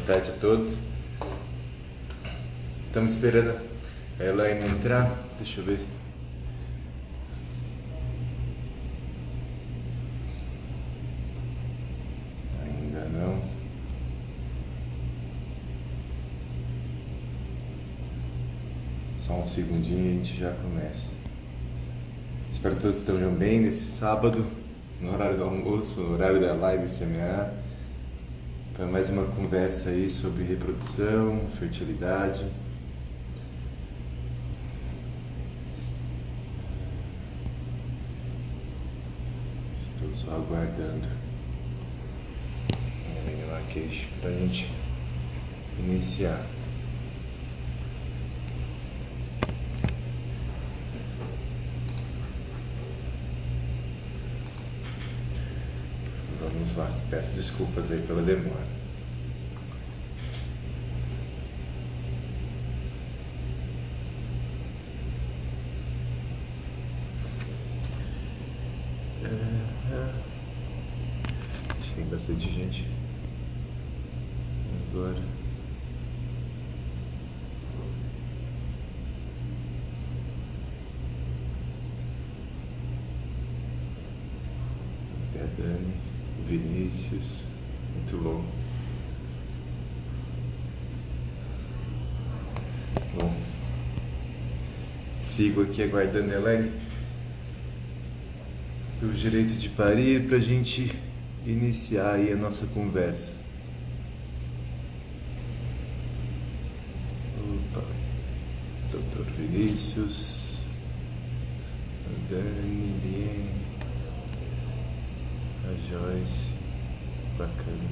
tarde a todos. Estamos esperando a Elaine entrar. Deixa eu ver. Ainda não. Só um segundinho e a gente já começa. Espero que todos estejam bem nesse sábado, no horário do almoço, no horário da live CMA, para mais uma conversa aí sobre reprodução, fertilidade. Estou só aguardando a Elaine Marques para a gente iniciar. Vamos lá, peço desculpas aí pela demora. Tem bastante gente agora. Até a Dani, o Vinícius, muito bom. Bom, sigo aqui aguardando a Elaine do direito de parir para a gente iniciar aí a nossa conversa. Opa, Dr. Vinícius, a Dani, Lien, a Joyce, bacana.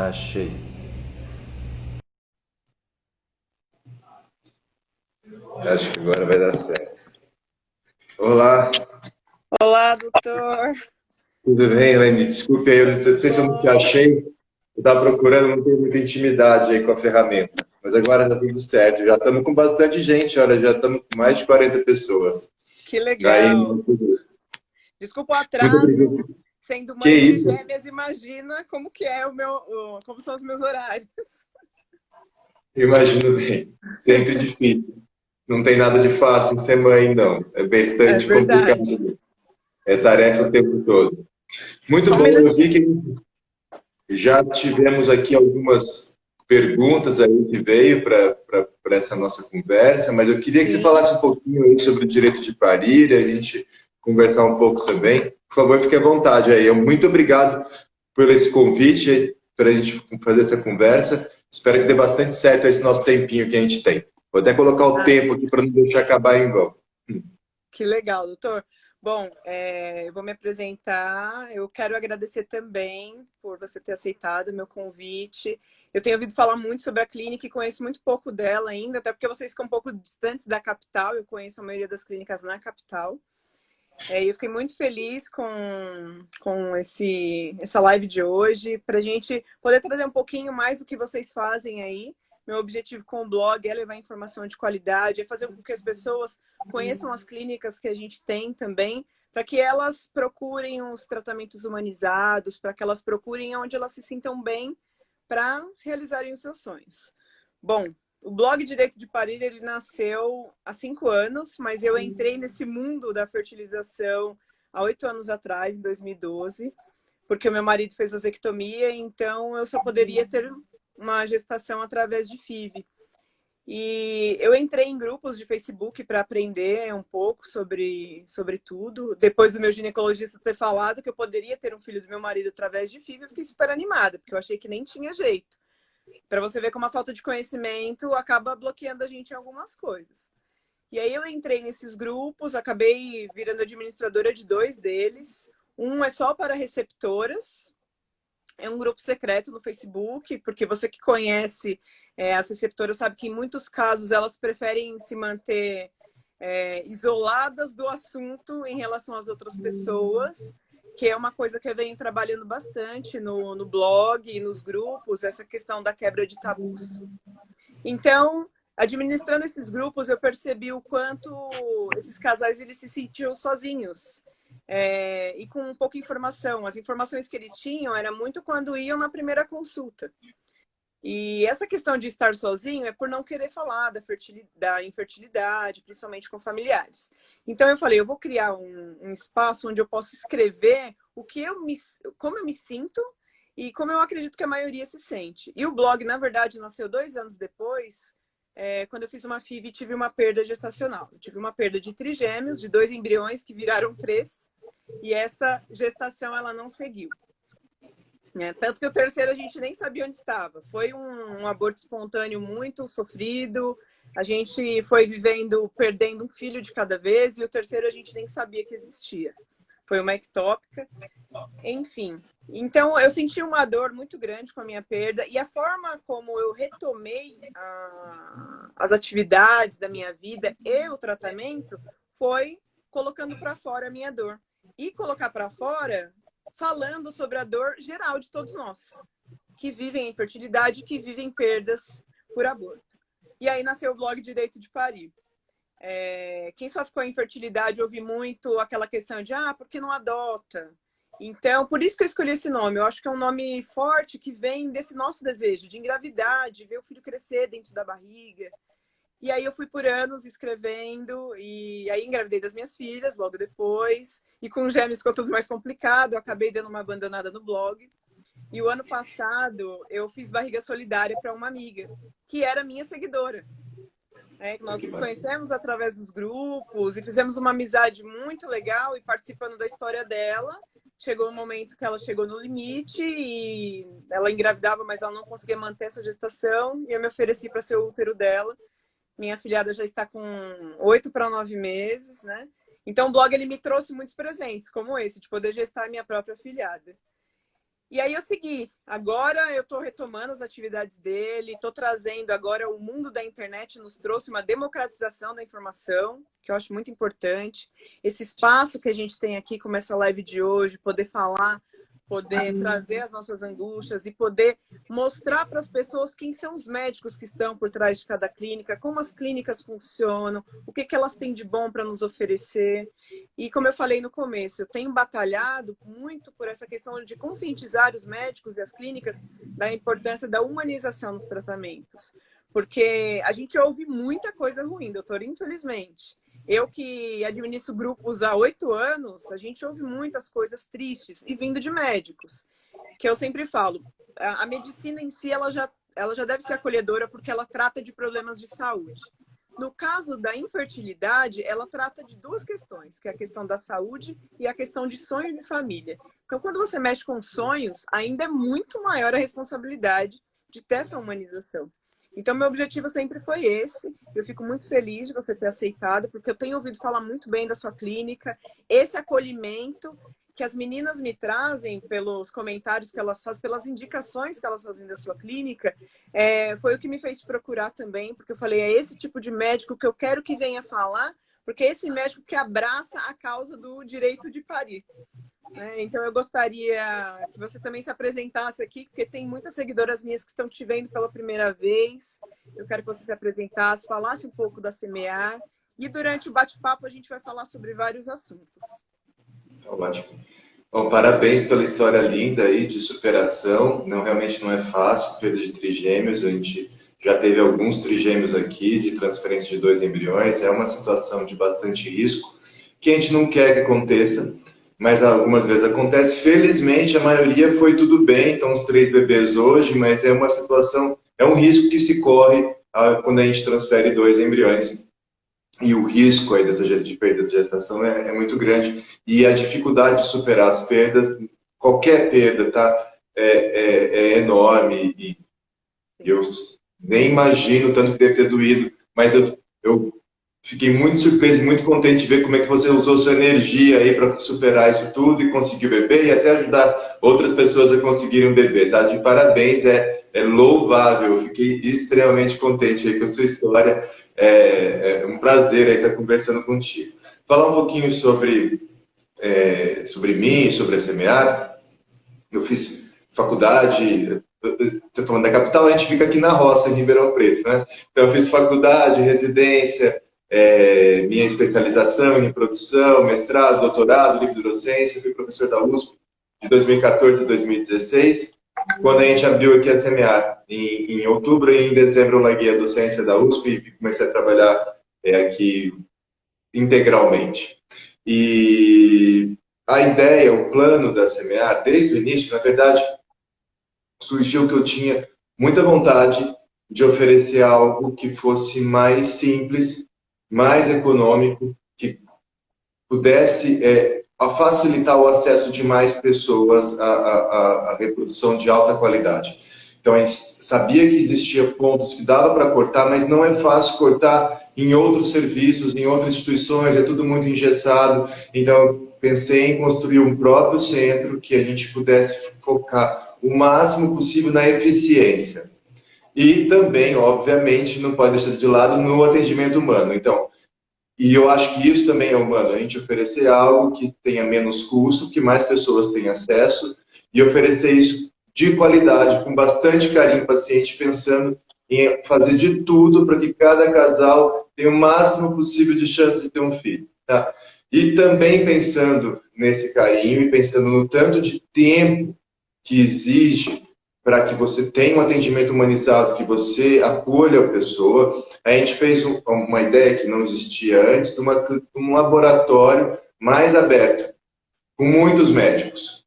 Achei. Acho que agora vai dar certo. Olá. Olá, doutor. Tudo bem, Elaine? Desculpe aí, eu não sei se eu não te achei. Eu estava procurando, não tenho muita intimidade aí com a ferramenta. Mas agora está tudo certo. Já estamos com bastante gente, olha, já estamos com mais de 40 pessoas. Que Aí, legal. Desculpa o muito atraso. obrigado. Sendo Que mãe de isso? gêmeas, imagina como que é como são os meus horários. Imagino bem. Sempre difícil. Não tem nada de fácil em ser mãe, não. É É bastante verdade. complicado. É tarefa o tempo todo. Muito Só um bom, eu vi minutinho. que já tivemos aqui algumas perguntas aí que veio para essa nossa conversa, mas eu queria que você Sim. falasse um pouquinho aí sobre o direito de parir, a gente conversar um pouco também. Por favor, fique à vontade aí. Muito obrigado por esse convite para a gente fazer essa conversa. Espero que dê bastante certo esse nosso tempinho que a gente tem. Vou até colocar o Ah, tempo aqui para não deixar acabar em vão. que legal, doutor. Bom, eu vou me apresentar. Eu quero agradecer também por você ter aceitado o meu convite. Eu tenho ouvido falar muito sobre a clínica e conheço muito pouco dela ainda, até porque vocês ficam um pouco distantes da capital. Eu conheço a maioria das clínicas na capital. E eu fiquei muito feliz com essa live de hoje, para a gente poder trazer um pouquinho mais do que vocês fazem aí. Meu objetivo com o blog é levar informação de qualidade, é fazer com que as pessoas conheçam as clínicas que a gente tem também, para que elas procurem os tratamentos humanizados, para que elas procurem onde elas se sintam bem para realizarem os seus sonhos. Bom, o blog Direito de Parir, ele nasceu há 5 anos, mas eu entrei nesse mundo da fertilização há 8 anos atrás, em 2012, porque o meu marido fez vasectomia, então eu só poderia ter uma gestação através de FIV. E eu entrei em grupos de Facebook para aprender um pouco sobre tudo. Depois do meu ginecologista ter falado que eu poderia ter um filho do meu marido através de FIV, eu fiquei super animada, porque eu achei que nem tinha jeito. Para você ver como a falta de conhecimento acaba bloqueando a gente em algumas coisas. E aí eu entrei nesses grupos, acabei virando administradora de 2 deles. Um é só para receptoras, é um grupo secreto no Facebook, porque você que conhece as receptoras sabe que em muitos casos elas preferem se manter isoladas do assunto em relação às outras pessoas, que é uma coisa que eu venho trabalhando bastante no blog e nos grupos, essa questão da quebra de tabus. Então, administrando esses grupos, eu percebi o quanto esses casais eles se sentiam sozinhos. E com pouca informação. As informações que eles tinham era muito quando iam na primeira consulta. E essa questão de estar sozinho é por não querer falar da infertilidade, principalmente com familiares. Então eu falei, eu vou criar um espaço onde eu possa escrever como eu me sinto e como eu acredito que a maioria se sente. E o blog, na verdade, nasceu 2 anos depois, quando eu fiz uma FIV e tive uma perda gestacional. Eu tive uma perda de trigêmeos, de 2 embriões que viraram 3, e essa gestação ela não seguiu. Tanto que o terceiro a gente nem sabia onde estava. Foi um aborto espontâneo muito sofrido. A gente foi perdendo um filho de cada vez, e o terceiro a gente nem sabia que existia. Foi uma ectópica. Enfim. Então, eu senti uma dor muito grande com a minha perda, e a forma como eu retomei as atividades da minha vida e o tratamento foi colocando para fora a minha dor. E colocar para fora falando sobre a dor geral de todos nós, que vivem infertilidade, que vivem perdas por aborto. E aí nasceu o blog Direito de Parir. Quem sofre com a infertilidade ouve muito aquela questão de por que não adota? Então, por isso que eu escolhi esse nome. Eu acho que é um nome forte que vem desse nosso desejo de engravidar, de ver o filho crescer dentro da barriga. E aí eu fui por anos escrevendo, e aí engravidei das minhas filhas logo depois. E com gêmeos ficou tudo mais complicado, eu acabei dando uma abandonada no blog. E o ano passado eu fiz barriga solidária para uma amiga, que era minha seguidora. Nós nos conhecemos através dos grupos e fizemos uma amizade muito legal, e participando da história dela, chegou um momento que ela chegou no limite e ela engravidava, mas ela não conseguia manter essa gestação, e eu me ofereci para ser o útero dela. Minha afilhada já está com 8 para 9 meses, né? Então o blog ele me trouxe muitos presentes, como esse, de poder gestar a minha própria afilhada. E aí eu segui. Agora eu estou retomando as atividades dele, estou trazendo agora o mundo da internet, nos trouxe uma democratização da informação, que eu acho muito importante. Esse espaço que a gente tem aqui, como essa live de hoje, poder falar, poder trazer as nossas angústias e poder mostrar para as pessoas quem são os médicos que estão por trás de cada clínica, como as clínicas funcionam, o que elas têm de bom para nos oferecer. E como eu falei no começo, eu tenho batalhado muito por essa questão de conscientizar os médicos e as clínicas da importância da humanização nos tratamentos. Porque a gente ouve muita coisa ruim, doutor, infelizmente. Eu que administro grupos há 8 anos, a gente ouve muitas coisas tristes, e vindo de médicos, que eu sempre falo, a medicina em si, ela já deve ser acolhedora porque ela trata de problemas de saúde. No caso da infertilidade, ela trata de 2 questões, que é a questão da saúde e a questão de sonho de família. Então, quando você mexe com sonhos, ainda é muito maior a responsabilidade de ter essa humanização. Então, meu objetivo sempre foi esse. Eu fico muito feliz de você ter aceitado, porque eu tenho ouvido falar muito bem da sua clínica. Esse acolhimento que as meninas me trazem pelos comentários que elas fazem, pelas indicações que elas fazem da sua clínica, foi o que me fez te procurar também, porque eu falei, é esse tipo de médico que eu quero que venha falar, porque é esse médico que abraça a causa do direito de parir. Então, eu gostaria que você também se apresentasse aqui, porque tem muitas seguidoras minhas que estão te vendo pela primeira vez. Eu quero que você se apresentasse, falasse um pouco da Semear, e durante o bate-papo a gente vai falar sobre vários assuntos. Ótimo. Bom, parabéns pela história linda aí de superação. Realmente não é fácil, perda de trigêmeos. A gente já teve alguns trigêmeos aqui, de transferência de 2 embriões. É uma situação de bastante risco, que a gente não quer que aconteça, mas algumas vezes acontece. Felizmente, a maioria foi tudo bem, então os 3 bebês hoje, mas é uma situação, é um risco que se corre quando a gente transfere 2 embriões. E o risco aí de perda de gestação é muito grande. E a dificuldade de superar as perdas, qualquer perda, tá? É enorme. E eu nem imagino tanto que deve ter doído, mas eu fiquei muito surpreso e muito contente de ver como é que você usou sua energia aí para superar isso tudo e conseguir beber, e até ajudar outras pessoas a conseguirem um bebê, tá? De parabéns, é louvável. Eu fiquei extremamente contente aí com a sua história. É um prazer aí estar conversando contigo. Falar um pouquinho sobre mim, sobre a Semear. Eu fiz faculdade, estou falando da capital, a gente fica aqui na roça, em Ribeirão Preto, né? Então, eu fiz faculdade, residência, minha especialização em reprodução, mestrado, doutorado, livre docência, fui professor da USP de 2014 a 2016. quando a gente abriu aqui a CMA, em outubro e em dezembro eu larguei a docência da USP e comecei a trabalhar aqui integralmente. E a ideia, o plano da CMA, desde o início, na verdade, surgiu que eu tinha muita vontade de oferecer algo que fosse mais simples, mais econômico, que pudesse facilitar o acesso de mais pessoas à reprodução de alta qualidade. Então, a gente sabia que existia pontos que dava para cortar, mas não é fácil cortar em outros serviços, em outras instituições, é tudo muito engessado. Então, pensei em construir um próprio centro que a gente pudesse focar o máximo possível na eficiência. E também, obviamente, não pode deixar de lado no atendimento humano. Então, e eu acho que isso também é humano, a gente oferecer algo que tenha menos custo, que mais pessoas tenham acesso, e oferecer isso de qualidade, com bastante carinho paciente, pensando em fazer de tudo para que cada casal tenha o máximo possível de chance de ter um filho. Tá? E também pensando nesse carinho e pensando no tanto de tempo que exige para que você tenha um atendimento humanizado, que você acolha a pessoa. A gente fez uma ideia que não existia antes, de um laboratório mais aberto, com muitos médicos.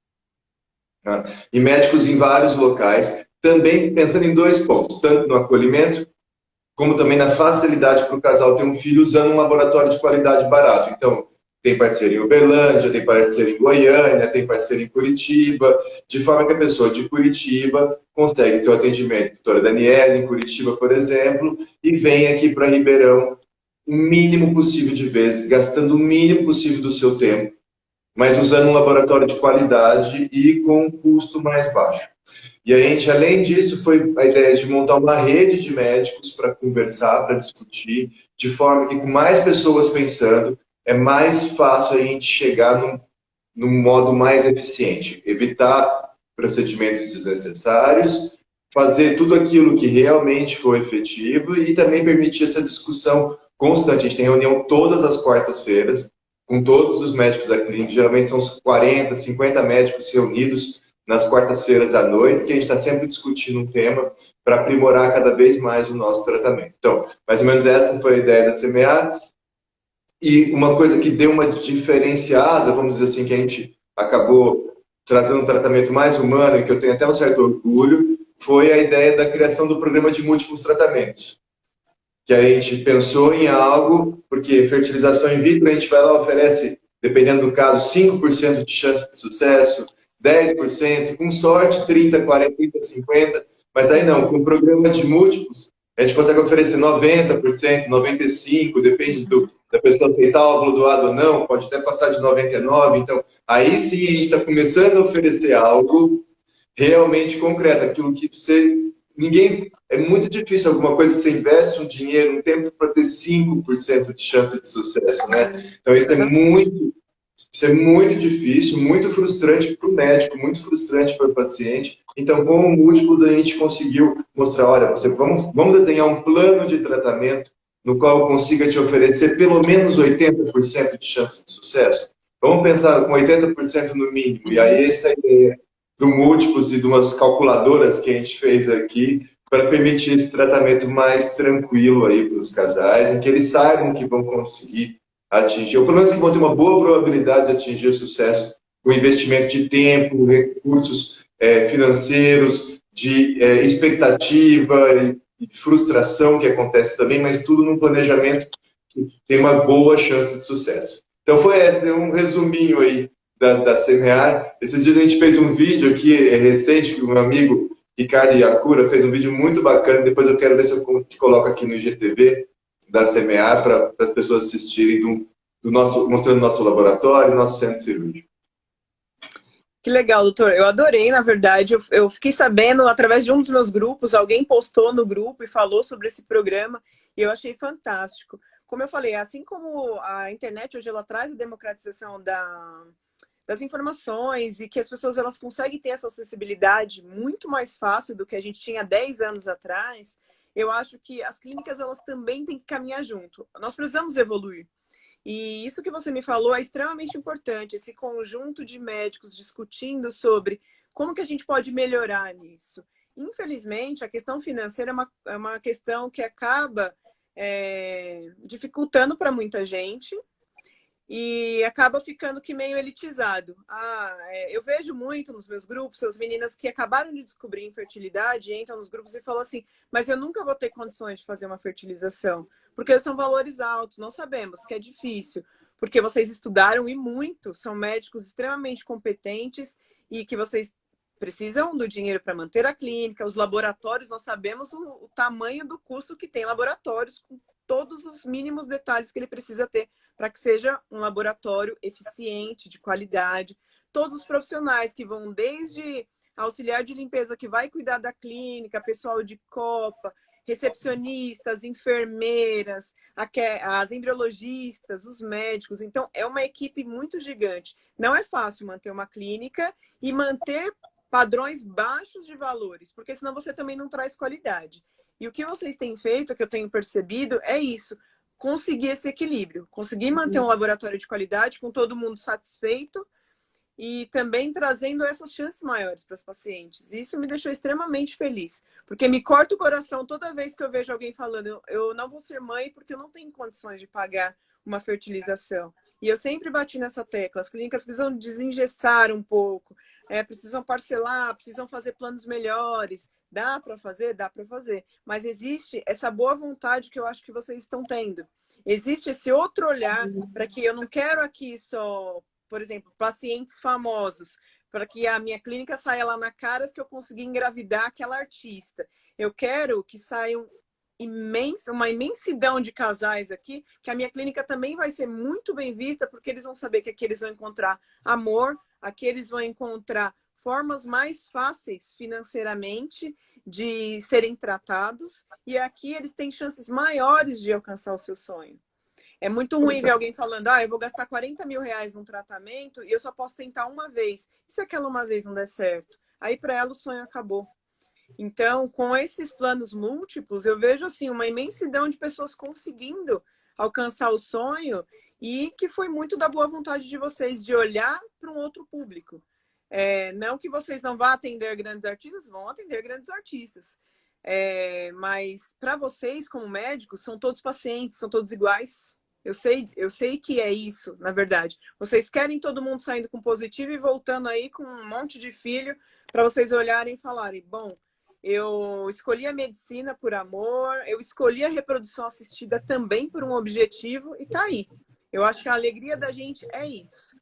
Né? E médicos em vários locais, também pensando em dois pontos, tanto no acolhimento, como também na facilidade para o casal ter um filho usando um laboratório de qualidade barato. Então, tem parceiro em Uberlândia, tem parceiro em Goiânia, tem parceiro em Curitiba, de forma que a pessoa de Curitiba consegue ter o atendimento doutora Daniela, em Curitiba, por exemplo, e vem aqui para Ribeirão o mínimo possível de vezes, gastando o mínimo possível do seu tempo, mas usando um laboratório de qualidade e com um custo mais baixo. E a gente, além disso, foi a ideia de montar uma rede de médicos para conversar, para discutir, de forma que com mais pessoas pensando, é mais fácil a gente chegar num modo mais eficiente, evitar procedimentos desnecessários, fazer tudo aquilo que realmente for efetivo e também permitir essa discussão constante. A gente tem reunião todas as quartas-feiras com todos os médicos da clínica, geralmente são uns 40, 50 médicos reunidos nas quartas-feiras à noite, que a gente está sempre discutindo um tema para aprimorar cada vez mais o nosso tratamento. Então, mais ou menos essa foi a ideia da CMA. E uma coisa que deu uma diferenciada, vamos dizer assim, que a gente acabou trazendo um tratamento mais humano e que eu tenho até um certo orgulho, foi a ideia da criação do programa de múltiplos tratamentos. Que a gente pensou em algo, porque fertilização in vitro, a gente vai lá e oferece, dependendo do caso, 5% de chance de sucesso, 10%, com sorte 30, 40, 30, 50%, mas aí não, com o programa de múltiplos, a gente consegue oferecer 90%, 95%, depende da pessoa aceitar o óvulo doado ou não, pode até passar de 99%, então aí sim a gente está começando a oferecer algo realmente concreto, aquilo que você... Ninguém... É muito difícil alguma coisa que você investe um dinheiro, um tempo para ter 5% de chance de sucesso, né? Então isso é muito difícil, muito frustrante para o médico, muito frustrante para o paciente. Então, com o múltiplos, a gente conseguiu mostrar, olha, vamos desenhar um plano de tratamento no qual consiga te oferecer pelo menos 80% de chance de sucesso. Vamos pensar com 80% no mínimo. E aí, essa ideia do múltiplos e de umas calculadoras que a gente fez aqui para permitir esse tratamento mais tranquilo aí para os casais, em que eles saibam que vão conseguir atingir, ou pelo menos que vão ter uma boa probabilidade de atingir o sucesso com investimento de tempo, recursos financeiros, de expectativa e frustração que acontece também, mas tudo num planejamento que tem uma boa chance de sucesso. Então foi esse um resuminho aí da CMA. Esses dias a gente fez um vídeo aqui, recente, que o meu amigo Ricardo Iacura fez um vídeo muito bacana, depois eu quero ver se eu te coloco aqui no IGTV da CMA para as pessoas assistirem mostrando nosso laboratório, nosso centro cirúrgico. Que legal, doutor. Eu adorei, na verdade. Eu fiquei sabendo, através de um dos meus grupos, alguém postou no grupo e falou sobre esse programa, e eu achei fantástico. Como eu falei, assim como a internet hoje ela traz a democratização das informações e que as pessoas elas conseguem ter essa acessibilidade muito mais fácil do que a gente tinha 10 anos atrás, eu acho que as clínicas elas também têm que caminhar junto. Nós precisamos evoluir. E isso que você me falou é extremamente importante, esse conjunto de médicos discutindo sobre como que a gente pode melhorar nisso? Infelizmente, a questão financeira é uma questão que acaba dificultando para muita gente e acaba ficando que meio elitizado. Eu vejo muito nos meus grupos as meninas que acabaram de descobrir infertilidade entram nos grupos e falam assim, mas eu nunca vou ter condições de fazer uma fertilização, porque são valores altos, não sabemos que é difícil, porque vocês estudaram e muito, são médicos extremamente competentes e que vocês precisam do dinheiro para manter a clínica, os laboratórios, nós sabemos o tamanho do custo que tem laboratórios, com todos os mínimos detalhes que ele precisa ter para que seja um laboratório eficiente, de qualidade. Todos os profissionais que vão desde auxiliar de limpeza que vai cuidar da clínica, pessoal de copa, recepcionistas, enfermeiras, as embriologistas, os médicos. Então, é uma equipe muito gigante. Não é fácil manter uma clínica e manter padrões baixos de valores, porque senão você também não traz qualidade. E o que vocês têm feito, que eu tenho percebido, é isso. Conseguir esse equilíbrio. Conseguir manter um laboratório de qualidade com todo mundo satisfeito e também trazendo essas chances maiores para os pacientes. Isso me deixou extremamente feliz. Porque me corta o coração toda vez que eu vejo alguém falando eu não vou ser mãe porque eu não tenho condições de pagar uma fertilização. E eu sempre bati nessa tecla. As clínicas precisam desengessar um pouco, precisam parcelar, precisam fazer planos melhores. Dá para fazer? Dá para fazer. Mas existe essa boa vontade que eu acho que vocês estão tendo. Existe esse outro olhar para que eu não quero aqui só, por exemplo, pacientes famosos, para que a minha clínica saia lá na Caras que eu consegui engravidar aquela artista. Eu quero que saiam uma imensidão de casais aqui, que a minha clínica também vai ser muito bem vista, porque eles vão saber que aqui eles vão encontrar amor, aqui eles vão encontrar formas mais fáceis financeiramente de serem tratados, e aqui eles têm chances maiores de alcançar o seu sonho. É muito ruim ver alguém falando, eu vou gastar 40 mil reais num tratamento e eu só posso tentar uma vez. E se aquela uma vez não der certo? Aí para ela o sonho acabou. Então, com esses planos múltiplos, eu vejo assim uma imensidão de pessoas conseguindo alcançar o sonho e que foi muito da boa vontade de vocês de olhar para um outro público. Não que vocês não vão atender grandes artistas, vão atender grandes artistas. Mas para vocês, como médicos, são todos pacientes, são todos iguais. Eu sei que é isso, na verdade. Vocês querem todo mundo saindo com positivo e voltando aí com um monte de filho para vocês olharem e falarem, bom, eu escolhi a medicina por amor, eu escolhi a reprodução assistida também por um objetivo e tá aí. Eu acho que a alegria da gente é isso.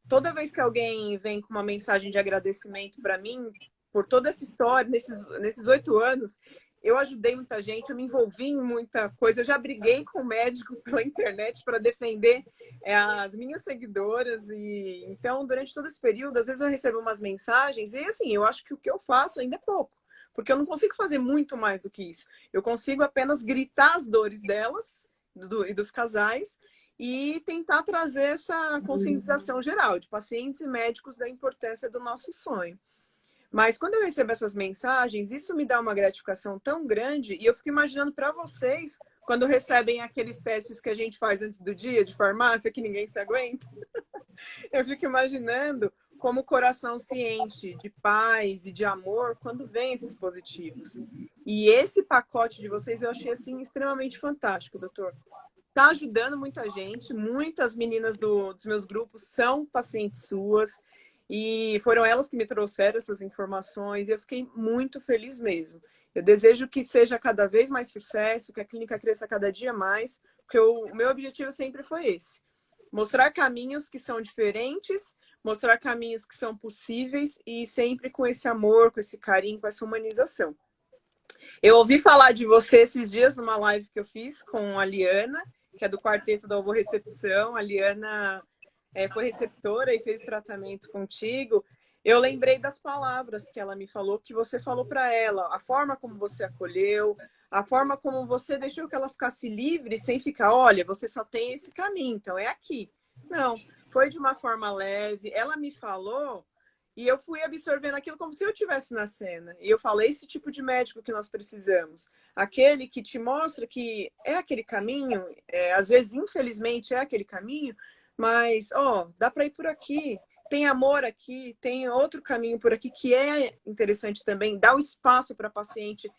Toda vez que alguém vem com uma mensagem de agradecimento para mim, por toda essa história, nesses 8 anos, eu ajudei muita gente, eu me envolvi em muita coisa, eu já briguei com o médico pela internet para defender as minhas seguidoras. E então, durante todo esse período, às vezes eu recebo umas mensagens e assim, eu acho que o que eu faço ainda é pouco. Porque eu não consigo fazer muito mais do que isso. Eu consigo apenas gritar as dores delas e dos casais e tentar trazer essa conscientização geral de pacientes e médicos da importância do nosso sonho. Mas quando eu recebo essas mensagens, isso me dá uma gratificação tão grande e eu fico imaginando para vocês, quando recebem aqueles testes que a gente faz antes do dia de farmácia, que ninguém se aguenta. Eu fico imaginando como o coração se enche de paz e de amor quando vem esses positivos. E esse pacote de vocês eu achei assim extremamente fantástico, doutor. Está ajudando muita gente, muitas meninas dos meus grupos são pacientes suas e foram elas que me trouxeram essas informações e eu fiquei muito feliz mesmo. Eu desejo que seja cada vez mais sucesso, que a clínica cresça cada dia mais, porque o meu objetivo sempre foi esse. Mostrar caminhos que são diferentes, mostrar caminhos que são possíveis e sempre com esse amor, com esse carinho, com essa humanização. Eu ouvi falar de você esses dias numa live que eu fiz com a Liana, que é do Quarteto da Ovo Recepção. A Liana foi receptora e fez tratamento contigo. Eu lembrei das palavras que ela me falou, que você falou para ela, a forma como você acolheu, a forma como você deixou que ela ficasse livre, sem ficar, olha, você só tem esse caminho, então é aqui. Não, foi de uma forma leve. Ela me falou e eu fui absorvendo aquilo como se eu estivesse na cena. E eu falei, esse tipo de médico que nós precisamos. Aquele que te mostra que é aquele caminho, às vezes, infelizmente, é aquele caminho, mas, dá para ir por aqui. tem amor aqui, tem outro caminho por aqui que é interessante também, dar o espaço para a paciente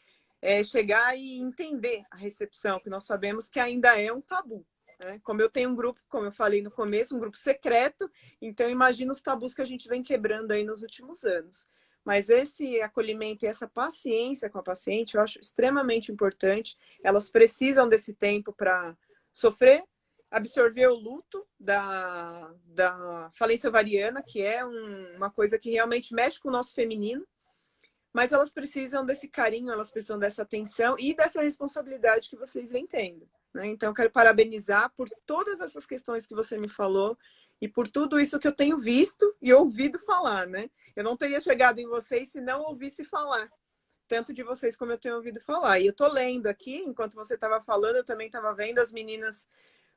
chegar e entender a recepção, que nós sabemos que ainda é um tabu. Né? Como eu tenho um grupo, como eu falei no começo, um grupo secreto, então imagina os tabus que a gente vem quebrando aí nos últimos anos. Mas esse acolhimento e essa paciência com a paciente, eu acho extremamente importante. Elas precisam desse tempo para sofrer, absorver o luto da falência ovariana, que é uma coisa que realmente mexe com o nosso feminino, mas elas precisam desse carinho, elas precisam dessa atenção e dessa responsabilidade que vocês vêm tendo. Né? Então, eu quero parabenizar por todas essas questões que você me falou e por tudo isso que eu tenho visto e ouvido falar. Né? Eu não teria chegado em vocês se não ouvisse falar, tanto de vocês como eu tenho ouvido falar. E eu estou lendo aqui, enquanto você estava falando, eu também estava vendo as meninas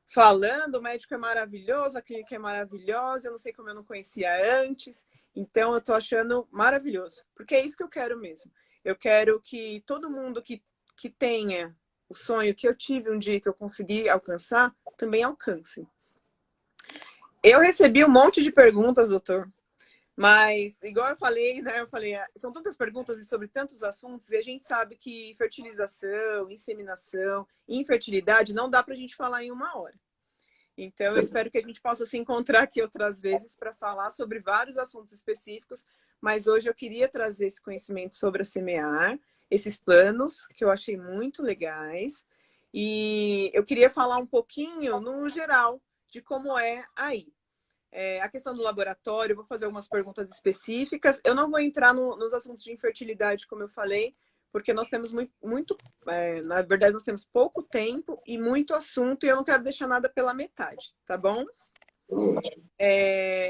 falando, o médico é maravilhoso, a clínica é maravilhosa, eu não sei como eu não conhecia antes, então eu estou achando maravilhoso, porque é isso que eu quero mesmo. Eu quero que todo mundo que tenha o sonho que eu tive um dia que eu consegui alcançar, também alcance. Eu recebi um monte de perguntas, doutor, mas, igual eu falei, né? São tantas perguntas e sobre tantos assuntos, e a gente sabe que fertilização, inseminação, infertilidade não dá para a gente falar em uma hora. Então, eu espero que a gente possa se encontrar aqui outras vezes para falar sobre vários assuntos específicos, mas hoje eu queria trazer esse conhecimento sobre a Semear, esses planos que eu achei muito legais, e eu queria falar um pouquinho, no geral, de como é aí. A questão do laboratório, vou fazer algumas perguntas específicas. Eu não vou entrar nos assuntos de infertilidade, como eu falei, porque nós temos na verdade, nós temos pouco tempo e muito assunto, e eu não quero deixar nada pela metade, tá bom?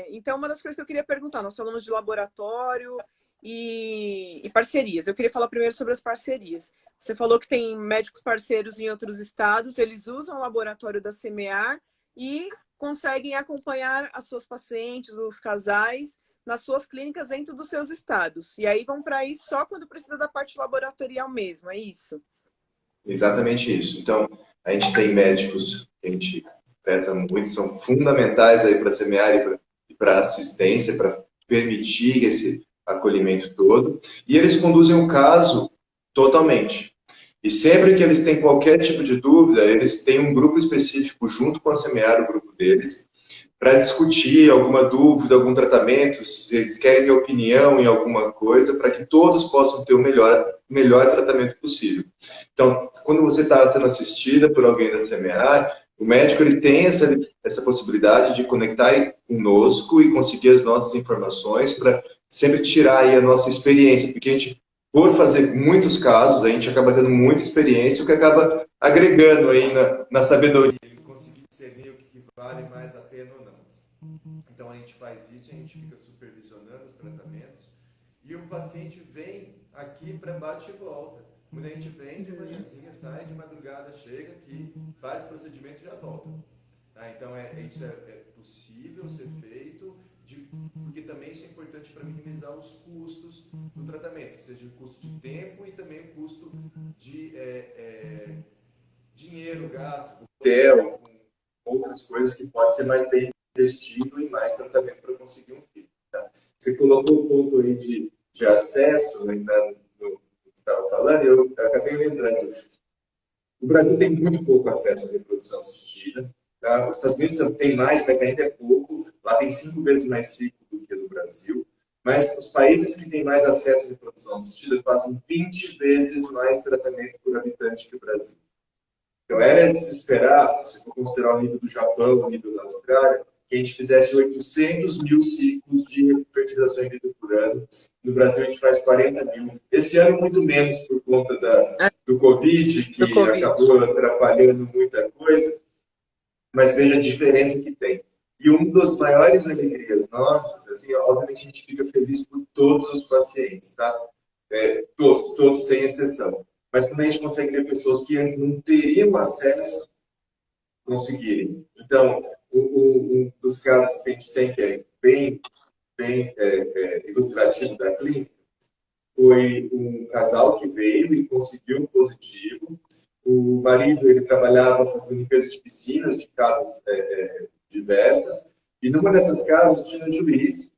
Então, uma das coisas que eu queria perguntar, nós falamos de laboratório e parcerias. Eu queria falar primeiro sobre as parcerias. Você falou que tem médicos parceiros em outros estados, eles usam o laboratório da Semear e conseguem acompanhar as suas pacientes, os casais, nas suas clínicas dentro dos seus estados. E aí vão para aí só quando precisa da parte laboratorial mesmo, é isso? Exatamente isso. Então, a gente tem médicos que a gente preza muito, são fundamentais aí para semear e para assistência, para permitir esse acolhimento todo. E eles conduzem o caso totalmente. E sempre que eles têm qualquer tipo de dúvida, eles têm um grupo específico junto com a Semear, o grupo deles, para discutir alguma dúvida, algum tratamento, se eles querem minha opinião em alguma coisa, para que todos possam ter o melhor tratamento possível. Então, quando você está sendo assistida por alguém da Semear, o médico ele tem essa possibilidade de conectar conosco e conseguir as nossas informações para sempre tirar aí a nossa experiência, porque a gente, por fazer muitos casos, a gente acaba tendo muita experiência, o que acaba agregando aí na sabedoria. E conseguir discernir o que vale mais a pena ou não. Então a gente faz isso, a gente fica supervisionando os tratamentos e o paciente vem aqui para bate e volta. Quando a gente vem de manhãzinha, sai de madrugada, chega aqui, faz o procedimento e já volta. Tá? Então isso é possível ser feito, porque também isso é importante para minimizar os custos do tratamento, seja o custo de tempo e também o custo de dinheiro gasto, com Hotel, com outras coisas que pode ser mais bem investido em mais tratamento para conseguir um filho. Tá? Você colocou o ponto aí de acesso, ainda no que estava falando, e eu acabei lembrando. O Brasil tem muito pouco acesso à reprodução assistida. Tá? Os Estados Unidos tem mais, mas ainda é pouco. Lá tem 5 vezes mais ciclo do que no Brasil. Mas os países que têm mais acesso à reprodução assistida fazem 20 vezes mais tratamento por habitante que o Brasil. Então, era de se esperar, se for considerar o nível do Japão, o nível da Austrália, que a gente fizesse 800 mil ciclos de fertilização in vitro por ano. No Brasil, a gente faz 40 mil. Esse ano, muito menos por conta do Covid, que acabou atrapalhando muita coisa. Mas veja a diferença que tem. E uma das maiores alegrias nossas, assim, obviamente a gente fica feliz por todos os pacientes, tá? Todos, sem exceção. Mas quando a gente consegue ver pessoas que antes não teriam acesso, conseguirem. Então, um dos casos que a gente tem, que é bem ilustrativo da clínica, foi um casal que veio e conseguiu um positivo. O marido, ele trabalhava fazendo limpeza de piscinas, de casas diversas, e numa dessas casas tinha um juiz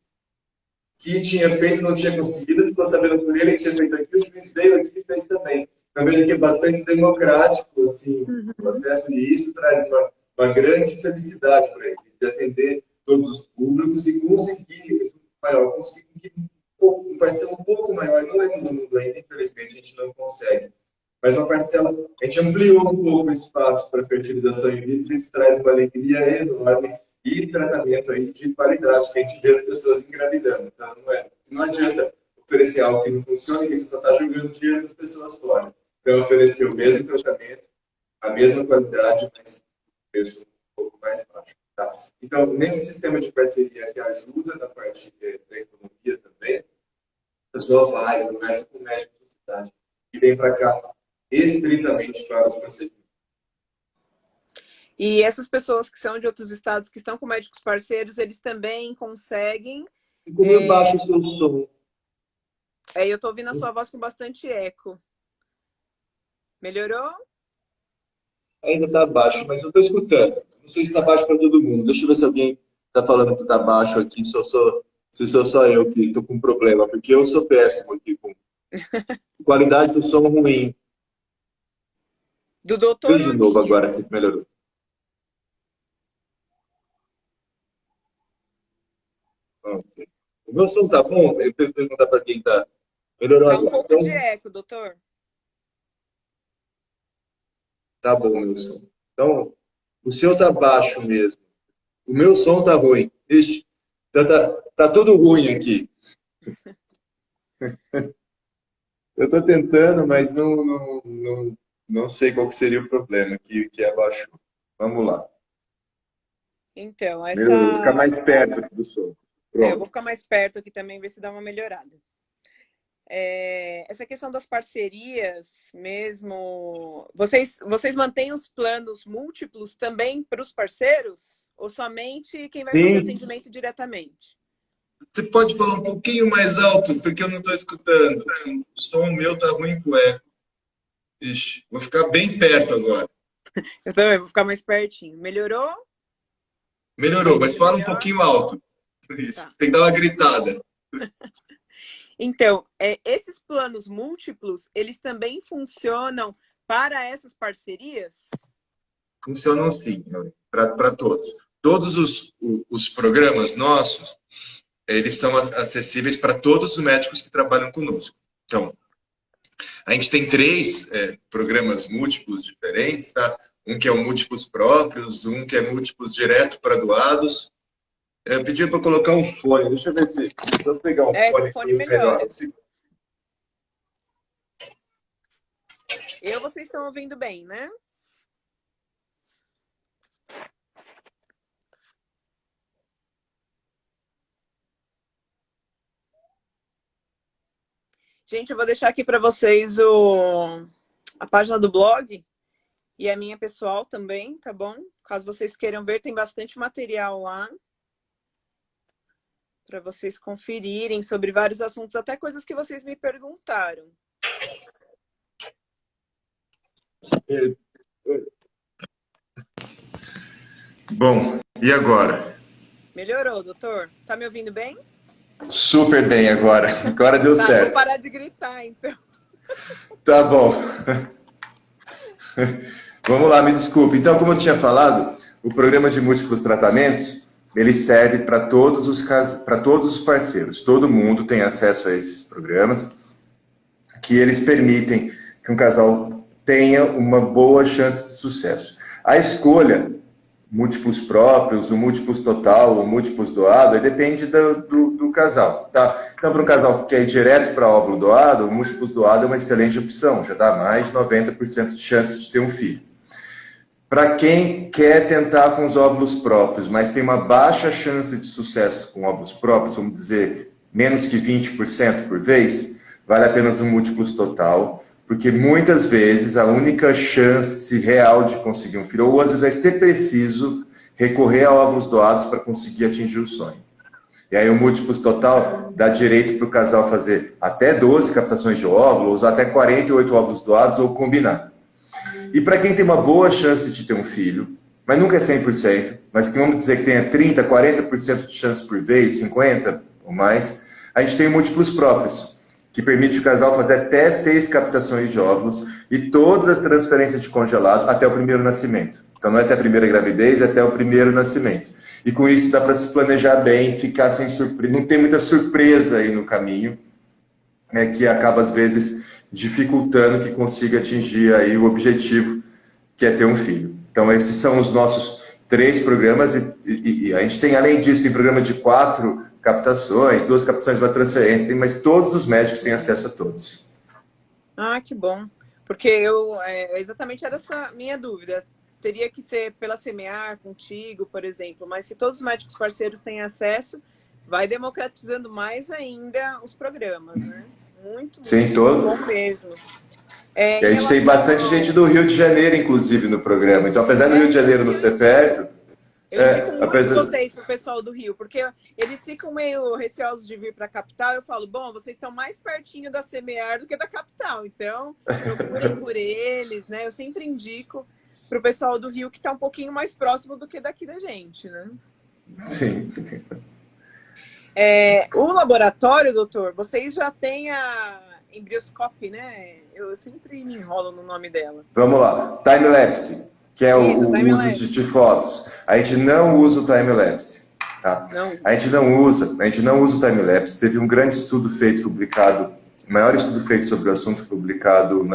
que tinha feito, não tinha conseguido, ficou sabendo por ele, tinha feito aquilo, o juiz veio aqui e fez também. Então, vejo que é bastante democrático, assim, o acesso, e isso traz uma grande felicidade para ele, de atender todos os públicos e conseguir maior, conseguir um parcela um pouco maior, não é todo mundo ainda, infelizmente a gente não consegue, mas uma parcela, a gente ampliou um pouco o espaço para fertilização in vitro, isso traz uma alegria enorme e tratamento aí de qualidade, que a gente vê as pessoas engravidando, tá? Não adianta oferecer algo que não funciona, que você só está jogando dinheiro das pessoas fora. Então, oferecer o mesmo tratamento, a mesma qualidade, mas preço um pouco mais baixo. Tá? Então, nesse sistema de parceria que ajuda na parte da economia também, a pessoa vai, conversa com o médico da cidade e vem para cá estritamente para os procedimentos. E essas pessoas que são de outros estados, que estão com médicos parceiros, eles também conseguem... E como eu baixo o seu som? Eu estou ouvindo a sua voz com bastante eco. Melhorou? Ainda está baixo, mas eu estou escutando. Não sei se está baixo para todo mundo. Deixa eu ver se alguém está falando que está baixo aqui. Se sou só eu que estou com problema, porque eu sou péssimo aqui com qualidade do som ruim. Do doutor. Fez de novo agora, se melhorou. Okay. O meu som tá bom? Eu perguntar para quem está. Melhorou tá agora. Um pouco então, de eco, doutor. Tá bom, meu som. Então, o seu tá baixo mesmo. O meu som tá ruim. Ixi, então tá tudo ruim aqui. Eu tô tentando, mas não sei qual que seria o problema que abaixou. Vamos lá. Então, Melhorou. Vou ficar mais perto aqui do som. Eu vou ficar mais perto aqui também, ver se dá uma melhorada. Essa questão das parcerias mesmo, vocês mantêm os planos múltiplos também para os parceiros? Ou somente quem vai fazer atendimento diretamente? Você pode falar um pouquinho mais alto, porque eu não estou escutando. O som meu tá ruim com eco. Ixi, vou ficar bem perto agora. Eu também vou ficar mais pertinho. Melhorou? Melhorou, mas fala um pouquinho alto. Isso, tá. Tem que dar uma gritada. Então, esses planos múltiplos, eles também funcionam para essas parcerias? Funcionam sim, para todos. Todos os programas nossos, eles são acessíveis para todos os médicos que trabalham conosco. Então, a gente tem 3 programas múltiplos diferentes, tá? Um que é o múltiplos próprios, um que é múltiplos direto para doados. Eu pedi para colocar um fone, deixa eu ver se eu pegar um fone melhor. Vocês estão ouvindo bem, né? Gente, eu vou deixar aqui para vocês a página do blog e a minha pessoal também, tá bom? Caso vocês queiram ver, tem bastante material lá para vocês conferirem sobre vários assuntos, até coisas que vocês me perguntaram. Bom, e agora? Melhorou, doutor? Tá me ouvindo bem? Super bem agora. Agora deu certo. Vou parar de gritar, então. Tá bom. Vamos lá, me desculpe. Então, como eu tinha falado, o programa de múltiplos tratamentos, ele serve para todos os parceiros. Todo mundo tem acesso a esses programas, que eles permitem que um casal tenha uma boa chance de sucesso. A escolha, múltiplos próprios, o múltiplos total, o múltiplos doado, depende do casal, tá? Então, para um casal que quer ir direto para óvulo doado, o múltiplos doado é uma excelente opção, já dá mais de 90% de chance de ter um filho. Para quem quer tentar com os óvulos próprios, mas tem uma baixa chance de sucesso com óvulos próprios, vamos dizer, menos que 20% por vez, vale apenas um múltiplos total, porque muitas vezes a única chance real de conseguir um filho, ou às vezes vai ser preciso recorrer a óvulos doados para conseguir atingir o sonho. E aí o múltiplos total dá direito para o casal fazer até 12 captações de óvulo, usar até 48 óvulos doados ou combinar. E para quem tem uma boa chance de ter um filho, mas nunca é 100%, mas que vamos dizer que tenha 30%, 40% de chance por vez, 50% ou mais, A gente tem múltiplos próprios, que permite o casal fazer até 6 captações de óvulos e todas as transferências de congelado até o primeiro nascimento. Então não é até a primeira gravidez, é até o primeiro nascimento. E com isso dá para se planejar bem, ficar sem surpresa, não tem muita surpresa aí no caminho, que acaba às vezes dificultando que consiga atingir aí o objetivo, que é ter um filho. Então esses são os nossos 3 programas e a gente tem, além disso, tem programa de 4 captações, 2 captações, uma transferência, mas todos os médicos têm acesso a todos. Ah, que bom. Porque exatamente era essa minha dúvida. Teria que ser pela Semear, contigo, por exemplo, mas se todos os médicos parceiros têm acesso, vai democratizando mais ainda os programas, né? Muito, sim, muito todo. bom mesmo. E a gente tem bastante gente do Rio de Janeiro, inclusive, no programa. Então, apesar do Rio de Janeiro não ser perto... Eu indico muito vocês para o pessoal do Rio, porque eles ficam meio receosos de vir para a capital. Eu falo, bom, vocês estão mais pertinho da Semear do que da capital, então procurem por eles, né? Eu sempre indico para o pessoal do Rio que está um pouquinho mais próximo do que daqui da gente, né? Sim. O laboratório, doutor, vocês já têm a Embrioscopy, né? Eu sempre me enrolo no nome dela. Vamos lá. Time-lapse, que é o uso de fotos. A gente não usa o time-lapse. Tá? A gente não usa o time-lapse. Teve um grande estudo feito, publicado, o maior estudo feito sobre o assunto, publicado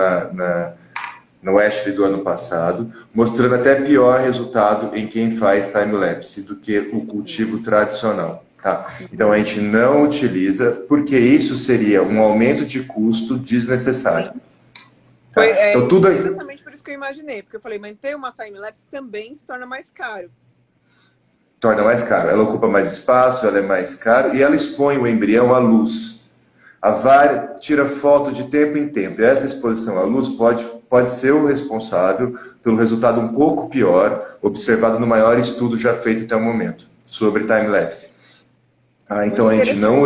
no ASH do ano passado, mostrando até pior resultado em quem faz time-lapse do que o cultivo tradicional. Tá? Então a gente não utiliza, porque isso seria um aumento de custo desnecessário. Tá? Então, tudo exatamente por isso que eu imaginei, porque eu falei, manter uma time-lapse também se torna mais caro. Torna mais caro. Ela ocupa mais espaço, ela é mais cara e ela expõe o embrião à luz. Tira foto de tempo em tempo. E essa exposição à luz pode ser o responsável pelo resultado um pouco pior, observado no maior estudo já feito até o momento, sobre time-lapse. Então a gente não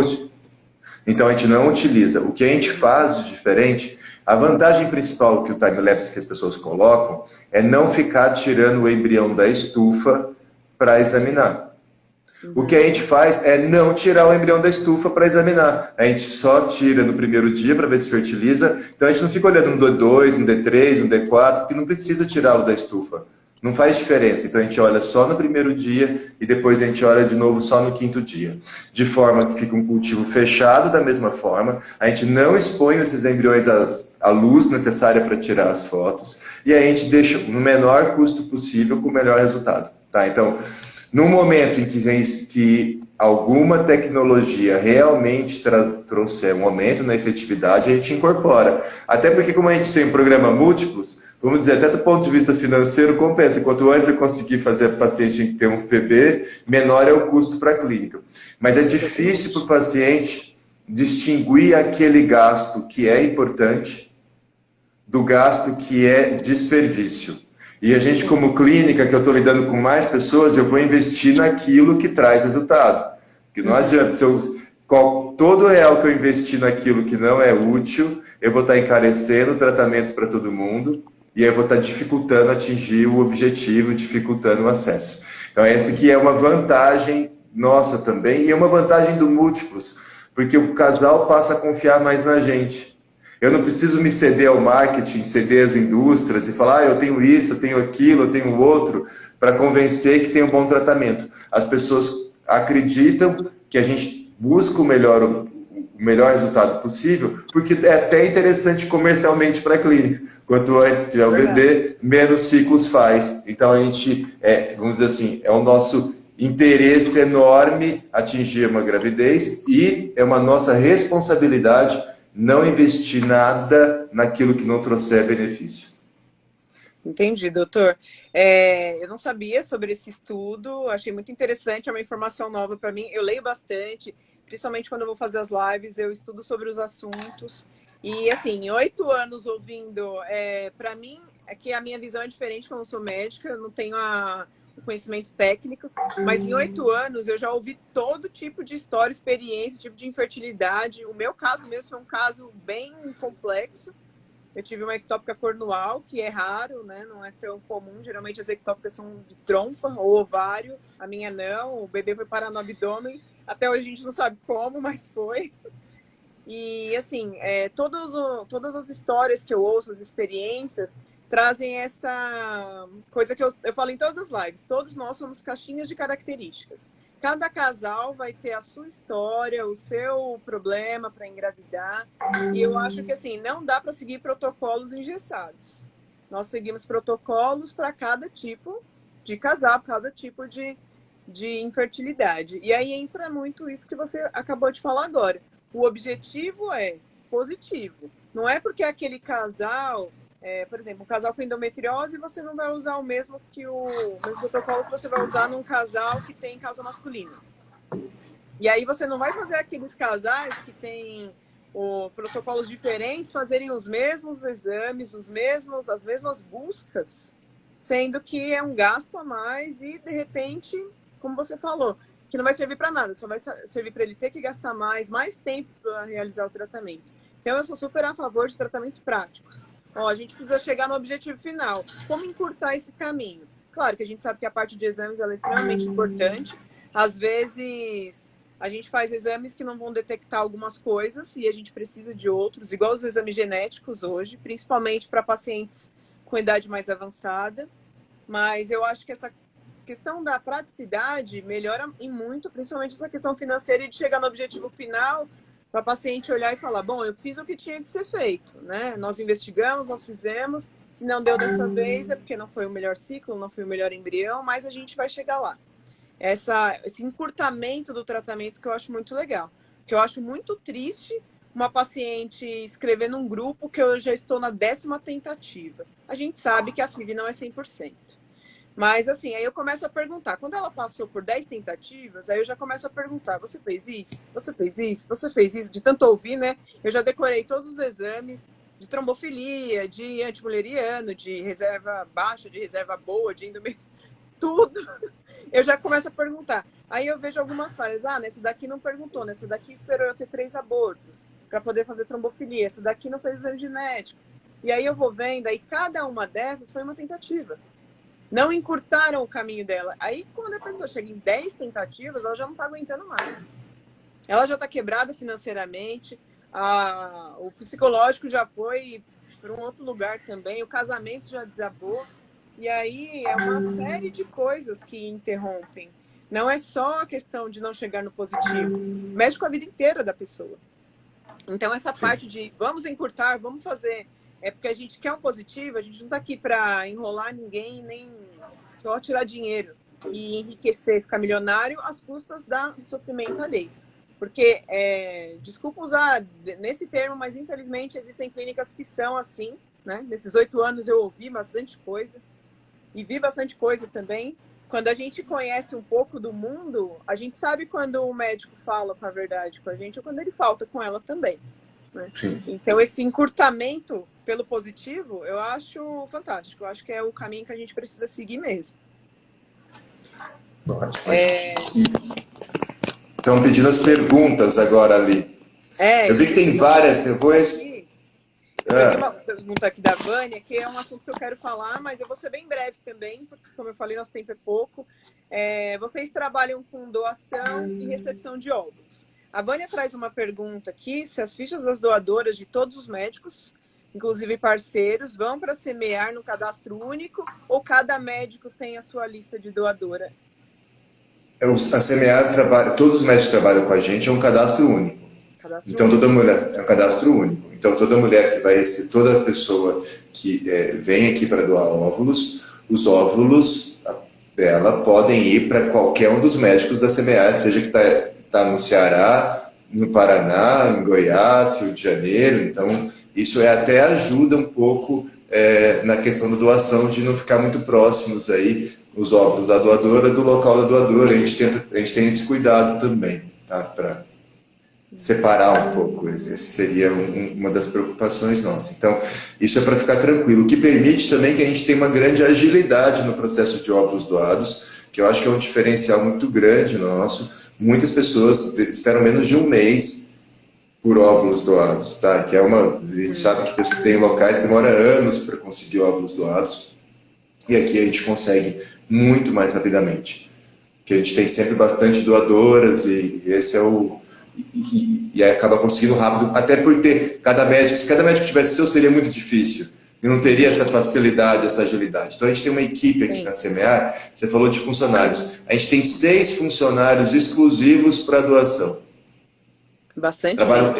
utiliza. O que a gente faz de diferente, a vantagem principal que o time-lapse que as pessoas colocam é não ficar tirando o embrião da estufa para examinar. O que a gente faz é não tirar o embrião da estufa para examinar. A gente só tira no primeiro dia para ver se fertiliza. Então a gente não fica olhando no D2, no D3, no D4, porque não precisa tirá-lo da estufa. Não faz diferença. Então a gente olha só no primeiro dia e depois a gente olha de novo só no 5º dia. De forma que fica um cultivo fechado da mesma forma. A gente não expõe esses embriões à luz necessária para tirar as fotos. E a gente deixa no menor custo possível com o melhor resultado. Tá? Então, no momento em que alguma tecnologia realmente trouxer um aumento na efetividade, a gente incorpora. Até porque, como a gente tem um programa múltiplos, vamos dizer, até do ponto de vista financeiro, compensa. Quanto antes eu conseguir fazer a paciente ter um PB, menor é o custo para a clínica. Mas é difícil para o paciente distinguir aquele gasto que é importante do gasto que é desperdício. E a gente, como clínica, que eu estou lidando com mais pessoas, eu vou investir naquilo que traz resultado. Porque não adianta, todo real que eu investir naquilo que não é útil, eu vou estar encarecendo o tratamento para todo mundo e eu vou estar dificultando atingir o objetivo, dificultando o acesso. Então, essa aqui é uma vantagem nossa também e é uma vantagem do múltiplos, porque o casal passa a confiar mais na gente. Eu não preciso me ceder ao marketing, ceder às indústrias e falar, eu tenho isso, eu tenho aquilo, eu tenho outro, para convencer que tem um bom tratamento. As pessoas acreditam que a gente busca o melhor resultado possível, porque é até interessante comercialmente para a clínica. Quanto antes tiver o bebê, menos ciclos faz. Então a gente, vamos dizer assim, é o nosso interesse enorme atingir uma gravidez e é uma nossa responsabilidade não investir nada naquilo que não trouxer benefício. Entendi, doutor. Eu não sabia sobre esse estudo, achei muito interessante, é uma informação nova para mim. Eu leio bastante, principalmente quando eu vou fazer as lives, eu estudo sobre os assuntos. E, assim, 8 anos ouvindo, para mim, é que a minha visão é diferente, porque eu não sou médica, eu não tenho o conhecimento técnico, mas em 8 anos eu já ouvi todo tipo de história, experiência, tipo de infertilidade. O meu caso mesmo foi um caso bem complexo. Eu tive uma ectópica cornual, que é raro, né? Não é tão comum. Geralmente as ectópicas são de trompa ou ovário. A minha não. O bebê foi parar no abdômen. Até hoje a gente não sabe como, mas foi. E, assim, todas as histórias que eu ouço, as experiências, trazem essa coisa que eu falo em todas as lives. Todos nós somos caixinhas de características. Cada casal vai ter a sua história, o seu problema para engravidar. E eu acho que, assim, não dá para seguir protocolos engessados. Nós seguimos protocolos para cada tipo de casal, cada tipo de infertilidade. E aí entra muito isso que você acabou de falar agora. O objetivo é positivo. Não é porque aquele casal, por exemplo, um casal com endometriose, você não vai usar o mesmo protocolo que você vai usar num casal que tem causa masculina. E aí você não vai fazer aqueles casais que têm protocolos diferentes fazerem os mesmos exames, as mesmas buscas, sendo que é um gasto a mais e, de repente, como você falou, que não vai servir para nada, só vai servir para ele ter que gastar mais tempo para realizar o tratamento. Então, eu sou super a favor de tratamentos práticos. Ó, a gente precisa chegar no objetivo final. Como encurtar esse caminho? Claro que a gente sabe que a parte de exames ela é extremamente importante. Às vezes, a gente faz exames que não vão detectar algumas coisas e a gente precisa de outros, igual os exames genéticos hoje, principalmente para pacientes com idade mais avançada. Mas eu acho que essa questão da praticidade melhora em muito, principalmente essa questão financeira e de chegar no objetivo final para a paciente olhar e falar, bom, eu fiz o que tinha que ser feito, né? Nós investigamos, nós fizemos, se não deu dessa vez é porque não foi o melhor ciclo, não foi o melhor embrião, mas a gente vai chegar lá. Esse encurtamento do tratamento que eu acho muito legal, que eu acho muito triste uma paciente escrever num grupo que eu já estou na 10ª tentativa. A gente sabe que a FIV não é 100%. Mas, assim, aí eu começo a perguntar. Quando ela passou por 10 tentativas, aí eu já começo a perguntar. Você fez isso? Você fez isso? Você fez isso? De tanto ouvir, né? Eu já decorei todos os exames de trombofilia, de antimuleriano, de reserva baixa, de reserva boa, de endometriose, tudo. Eu já começo a perguntar. Aí eu vejo algumas falhas. Ah, nessa daqui não perguntou. Nessa daqui esperou eu ter 3 abortos para poder fazer trombofilia. Essa daqui não fez exame genético. E aí eu vou vendo, aí cada uma dessas foi uma tentativa. Não encurtaram o caminho dela. Aí, quando a pessoa chega em 10 tentativas, ela já não está aguentando mais. Ela já está quebrada financeiramente, o psicológico já foi para um outro lugar também, o casamento já desabou. E aí é uma série de coisas que interrompem. Não é só a questão de não chegar no positivo. Mexe com a vida inteira da pessoa. Então, essa parte de vamos encurtar, vamos fazer... É porque a gente quer um positivo, a gente não está aqui para enrolar ninguém, nem só tirar dinheiro e enriquecer, ficar milionário às custas do sofrimento alheio. Porque, desculpa usar nesse termo, mas infelizmente existem clínicas que são assim, né? Nesses 8 anos eu ouvi bastante coisa e vi bastante coisa também. Quando a gente conhece um pouco do mundo, a gente sabe quando o médico fala com a verdade com a gente ou quando ele falta com ela também. Né? Então, esse encurtamento pelo positivo, eu acho fantástico. Eu acho que é o caminho que a gente precisa seguir mesmo. Estão pedindo as perguntas agora ali. Eu vi que tem várias. Eu vi uma pergunta aqui da Vânia, que é um assunto que eu quero falar, mas eu vou ser bem breve também, porque, como eu falei, nosso tempo é pouco. Vocês trabalham com doação e recepção de óvulos. A Vânia traz uma pergunta aqui, se as fichas das doadoras de todos os médicos, inclusive parceiros, vão para semear no cadastro único ou cada médico tem a sua lista de doadora? A semear todos os médicos que trabalham com a gente é um cadastro único. Então toda mulher é um cadastro único. Então toda mulher que vai ser, toda pessoa que vem aqui para doar óvulos, os óvulos dela podem ir para qualquer um dos médicos da semear, seja que está no Ceará, no Paraná, em Goiás, Rio de Janeiro. Então isso até ajuda um pouco na questão da doação, de não ficar muito próximos aí os óvulos da doadora do local da doadora. A gente tem esse cuidado também, tá? Para separar um pouco. Esse seria uma das preocupações nossas. Então, isso é para ficar tranquilo. O que permite também que a gente tenha uma grande agilidade no processo de óvulos doados, que eu acho que é um diferencial muito grande nosso. Muitas pessoas esperam menos de um mês por óvulos doados, tá? Que é a gente sabe que tem locais que demora anos para conseguir óvulos doados, e aqui a gente consegue muito mais rapidamente, porque a gente tem sempre bastante doadoras, e esse é e aí acaba conseguindo rápido, até por ter se cada médico tivesse seu, seria muito difícil, e não teria essa facilidade, essa agilidade. Então a gente tem uma equipe aqui na Semear, você falou de funcionários, a gente tem 6 funcionários exclusivos para doação. Bastante. Trabalham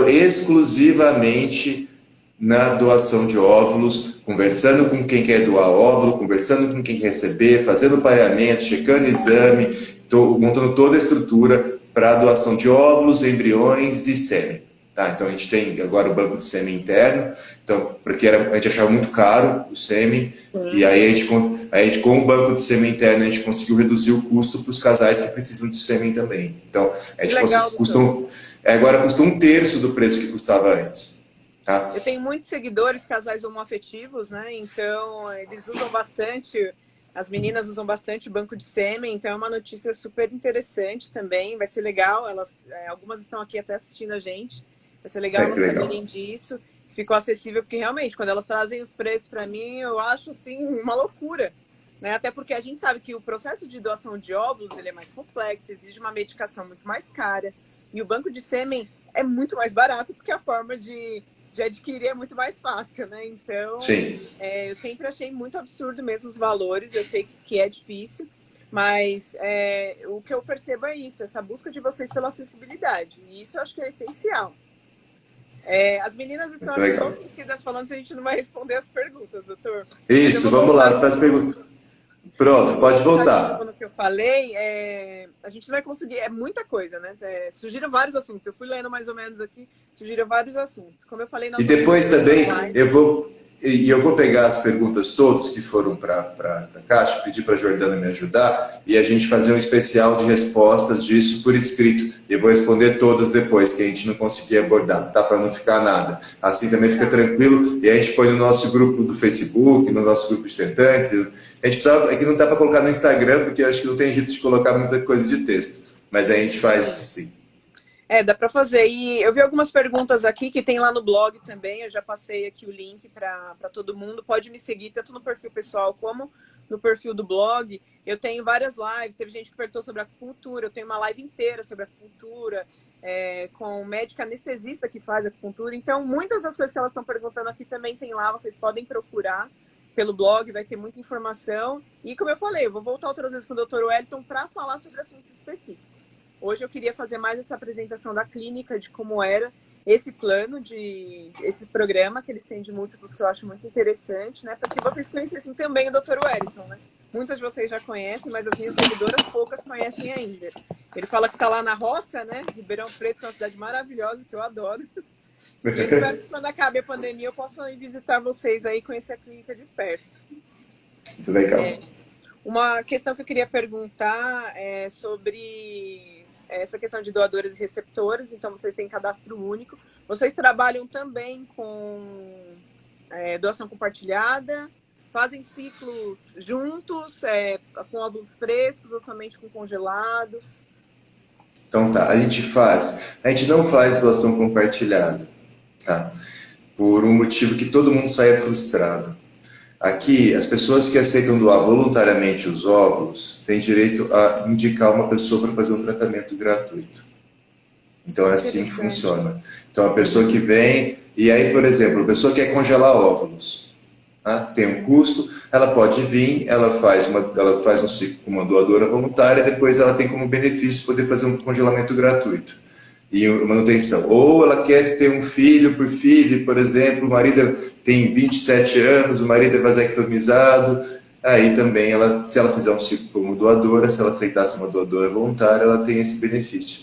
exclusivamente na doação de óvulos, conversando com quem quer doar óvulo, conversando com quem quer receber, fazendo pareamento, checando exame, montando toda a estrutura para a doação de óvulos, embriões e sêmen. Tá? Então a gente tem agora o banco de sêmen interno, então, porque a gente achava muito caro o sêmen, e aí a gente, com o banco de sêmen interno, a gente conseguiu reduzir o custo para os casais que precisam de sêmen também. Então, a gente agora custa 1/3 do preço que custava antes. Tá? Eu tenho muitos seguidores, casais homoafetivos, né? Então, eles usam bastante, as meninas usam bastante banco de sêmen, então é uma notícia super interessante também, vai ser legal, algumas estão aqui até assistindo a gente, vai ser legal elas saberem disso, ficou acessível, porque realmente, quando elas trazem os preços para mim, eu acho, assim, uma loucura, né? Até porque a gente sabe que o processo de doação de óvulos, ele é mais complexo, exige uma medicação muito mais cara, e o banco de sêmen é muito mais barato, porque a forma de adquirir é muito mais fácil, né? Então, eu sempre achei muito absurdo mesmo os valores, eu sei que é difícil, mas o que eu percebo é isso, essa busca de vocês pela acessibilidade, e isso eu acho que é essencial. As meninas estão aqui conhecidas falando se a gente não vai responder as perguntas, doutor. Isso, vamos lá, para as perguntas. Pronto, pode voltar. No que eu falei, a gente não vai conseguir, é muita coisa, né? Surgiram vários assuntos, eu fui lendo mais ou menos aqui, surgiram vários assuntos. Como eu falei... E depois também, eu vou pegar as perguntas todas que foram para a caixa, pedir para a Jordana me ajudar, e a gente fazer um especial de respostas disso por escrito. Eu vou responder todas depois, que a gente não conseguir abordar, tá? Para não ficar nada. Assim também fica tranquilo, e a gente põe no nosso grupo do Facebook, no nosso grupo de tentantes. A gente precisava, aqui não dá para colocar no Instagram, porque eu acho que não tem jeito de colocar muita coisa de texto, mas a gente faz sim. Dá para fazer. E eu vi algumas perguntas aqui que tem lá no blog também. Eu já passei aqui o link para todo mundo. Pode me seguir tanto no perfil pessoal como no perfil do blog. Eu tenho várias lives. Teve gente que perguntou sobre acupuntura. Eu tenho uma live inteira sobre acupuntura, com médica anestesista que faz acupuntura. Então, muitas das coisas que elas estão perguntando aqui também tem lá. Vocês podem procurar pelo blog, vai ter muita informação. E como eu falei, eu vou voltar outras vezes com o Dr. Wellington para falar sobre assuntos específicos. Hoje eu queria fazer mais essa apresentação da clínica, de como era esse plano, esse programa que eles têm de múltiplos, que eu acho muito interessante, né? Para que vocês conhecessem também o Dr. Wellington, né? Muitas de vocês já conhecem, mas as minhas seguidoras poucas conhecem ainda. Ele fala que está lá na roça, né? Ribeirão Preto, que é uma cidade maravilhosa, que eu adoro. E eu espero que quando acabe a pandemia eu possa ir visitar vocês aí e conhecer a clínica de perto. Muito legal. Uma questão que eu queria perguntar é sobre essa questão de doadores e receptores. Então, vocês têm cadastro único. Vocês trabalham também com doação compartilhada? Fazem ciclos juntos, com óvulos frescos ou somente com congelados? Então tá, a gente não faz doação compartilhada, tá? Por um motivo que todo mundo saia frustrado. Aqui, as pessoas que aceitam doar voluntariamente os óvulos têm direito a indicar uma pessoa para fazer um tratamento gratuito. Então é assim que funciona. Então a pessoa que vem, e aí, por exemplo, a pessoa quer congelar óvulos, tá? Tem um custo, ela pode vir, ela faz um ciclo com uma doadora voluntária, depois ela tem como benefício poder fazer um congelamento gratuito e manutenção. Ou ela quer ter um filho por filho, por exemplo, o marido tem 27 anos, o marido é vasectomizado, aí também, se ela fizer um ciclo como doadora, se ela aceitasse uma doadora voluntária, ela tem esse benefício.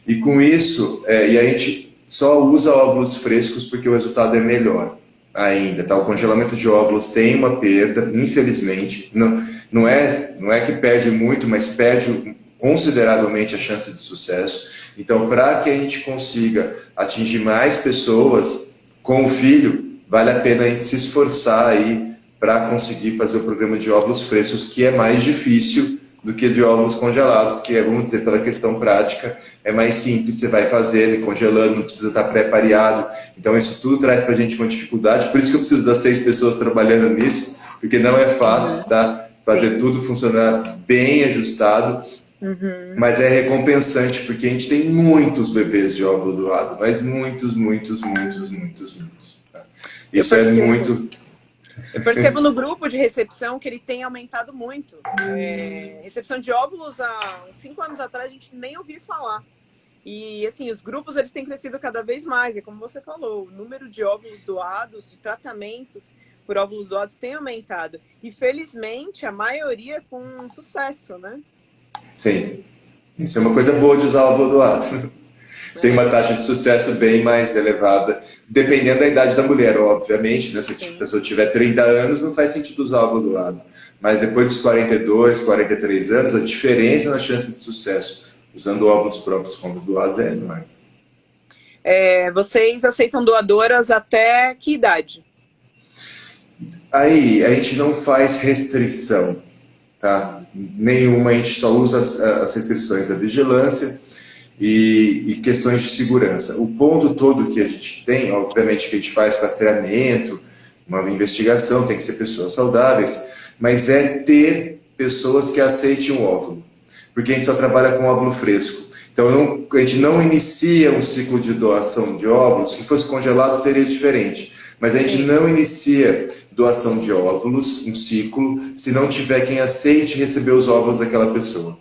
E com isso, e a gente só usa óvulos frescos porque o resultado é melhor ainda, tá? O congelamento de óvulos tem uma perda, infelizmente, não é que perde muito, mas perde consideravelmente a chance de sucesso. Então, para que a gente consiga atingir mais pessoas com o filho, vale a pena a gente se esforçar aí para conseguir fazer o programa de óvulos frescos, que é mais difícil do que de óvulos congelados, que, vamos dizer, pela questão prática, é mais simples, você vai fazendo e congelando, não precisa estar pré-pareado. Então, isso tudo traz para a gente uma dificuldade, por isso que eu preciso das 6 pessoas trabalhando nisso, porque não é fácil, tá? Fazer tudo funcionar bem ajustado, mas é recompensante, porque a gente tem muitos bebês de óvulo doado, mas muitos. Tá? Isso é muito... Eu percebo no grupo de recepção que ele tem aumentado muito. Recepção de óvulos, há uns 5 anos atrás, a gente nem ouvia falar. E, assim, os grupos, eles têm crescido cada vez mais. E, como você falou, o número de óvulos doados, de tratamentos por óvulos doados tem aumentado. E, felizmente, a maioria com sucesso, né? Sim. Isso é uma coisa boa de usar óvulo doado. Tem uma taxa de sucesso bem mais elevada, dependendo da idade da mulher, obviamente, né? Se a pessoa tiver 30 anos, não faz sentido usar óvulo doado. Mas depois dos 42, 43 anos, a diferença na chance de sucesso usando óvulos próprios com óvulos doados é enorme. Vocês aceitam doadoras até que idade? Aí, a gente não faz restrição, tá? Nenhuma, a gente só usa as restrições da vigilância e questões de segurança. O ponto todo que a gente tem, obviamente que a gente faz rastreamento, uma investigação, tem que ser pessoas saudáveis, mas é ter pessoas que aceitem o óvulo, porque a gente só trabalha com óvulo fresco. Então, a gente não inicia um ciclo de doação de óvulos. Se fosse congelado, seria diferente. Mas a gente não inicia doação de óvulos, um ciclo, se não tiver quem aceite receber os óvulos daquela pessoa.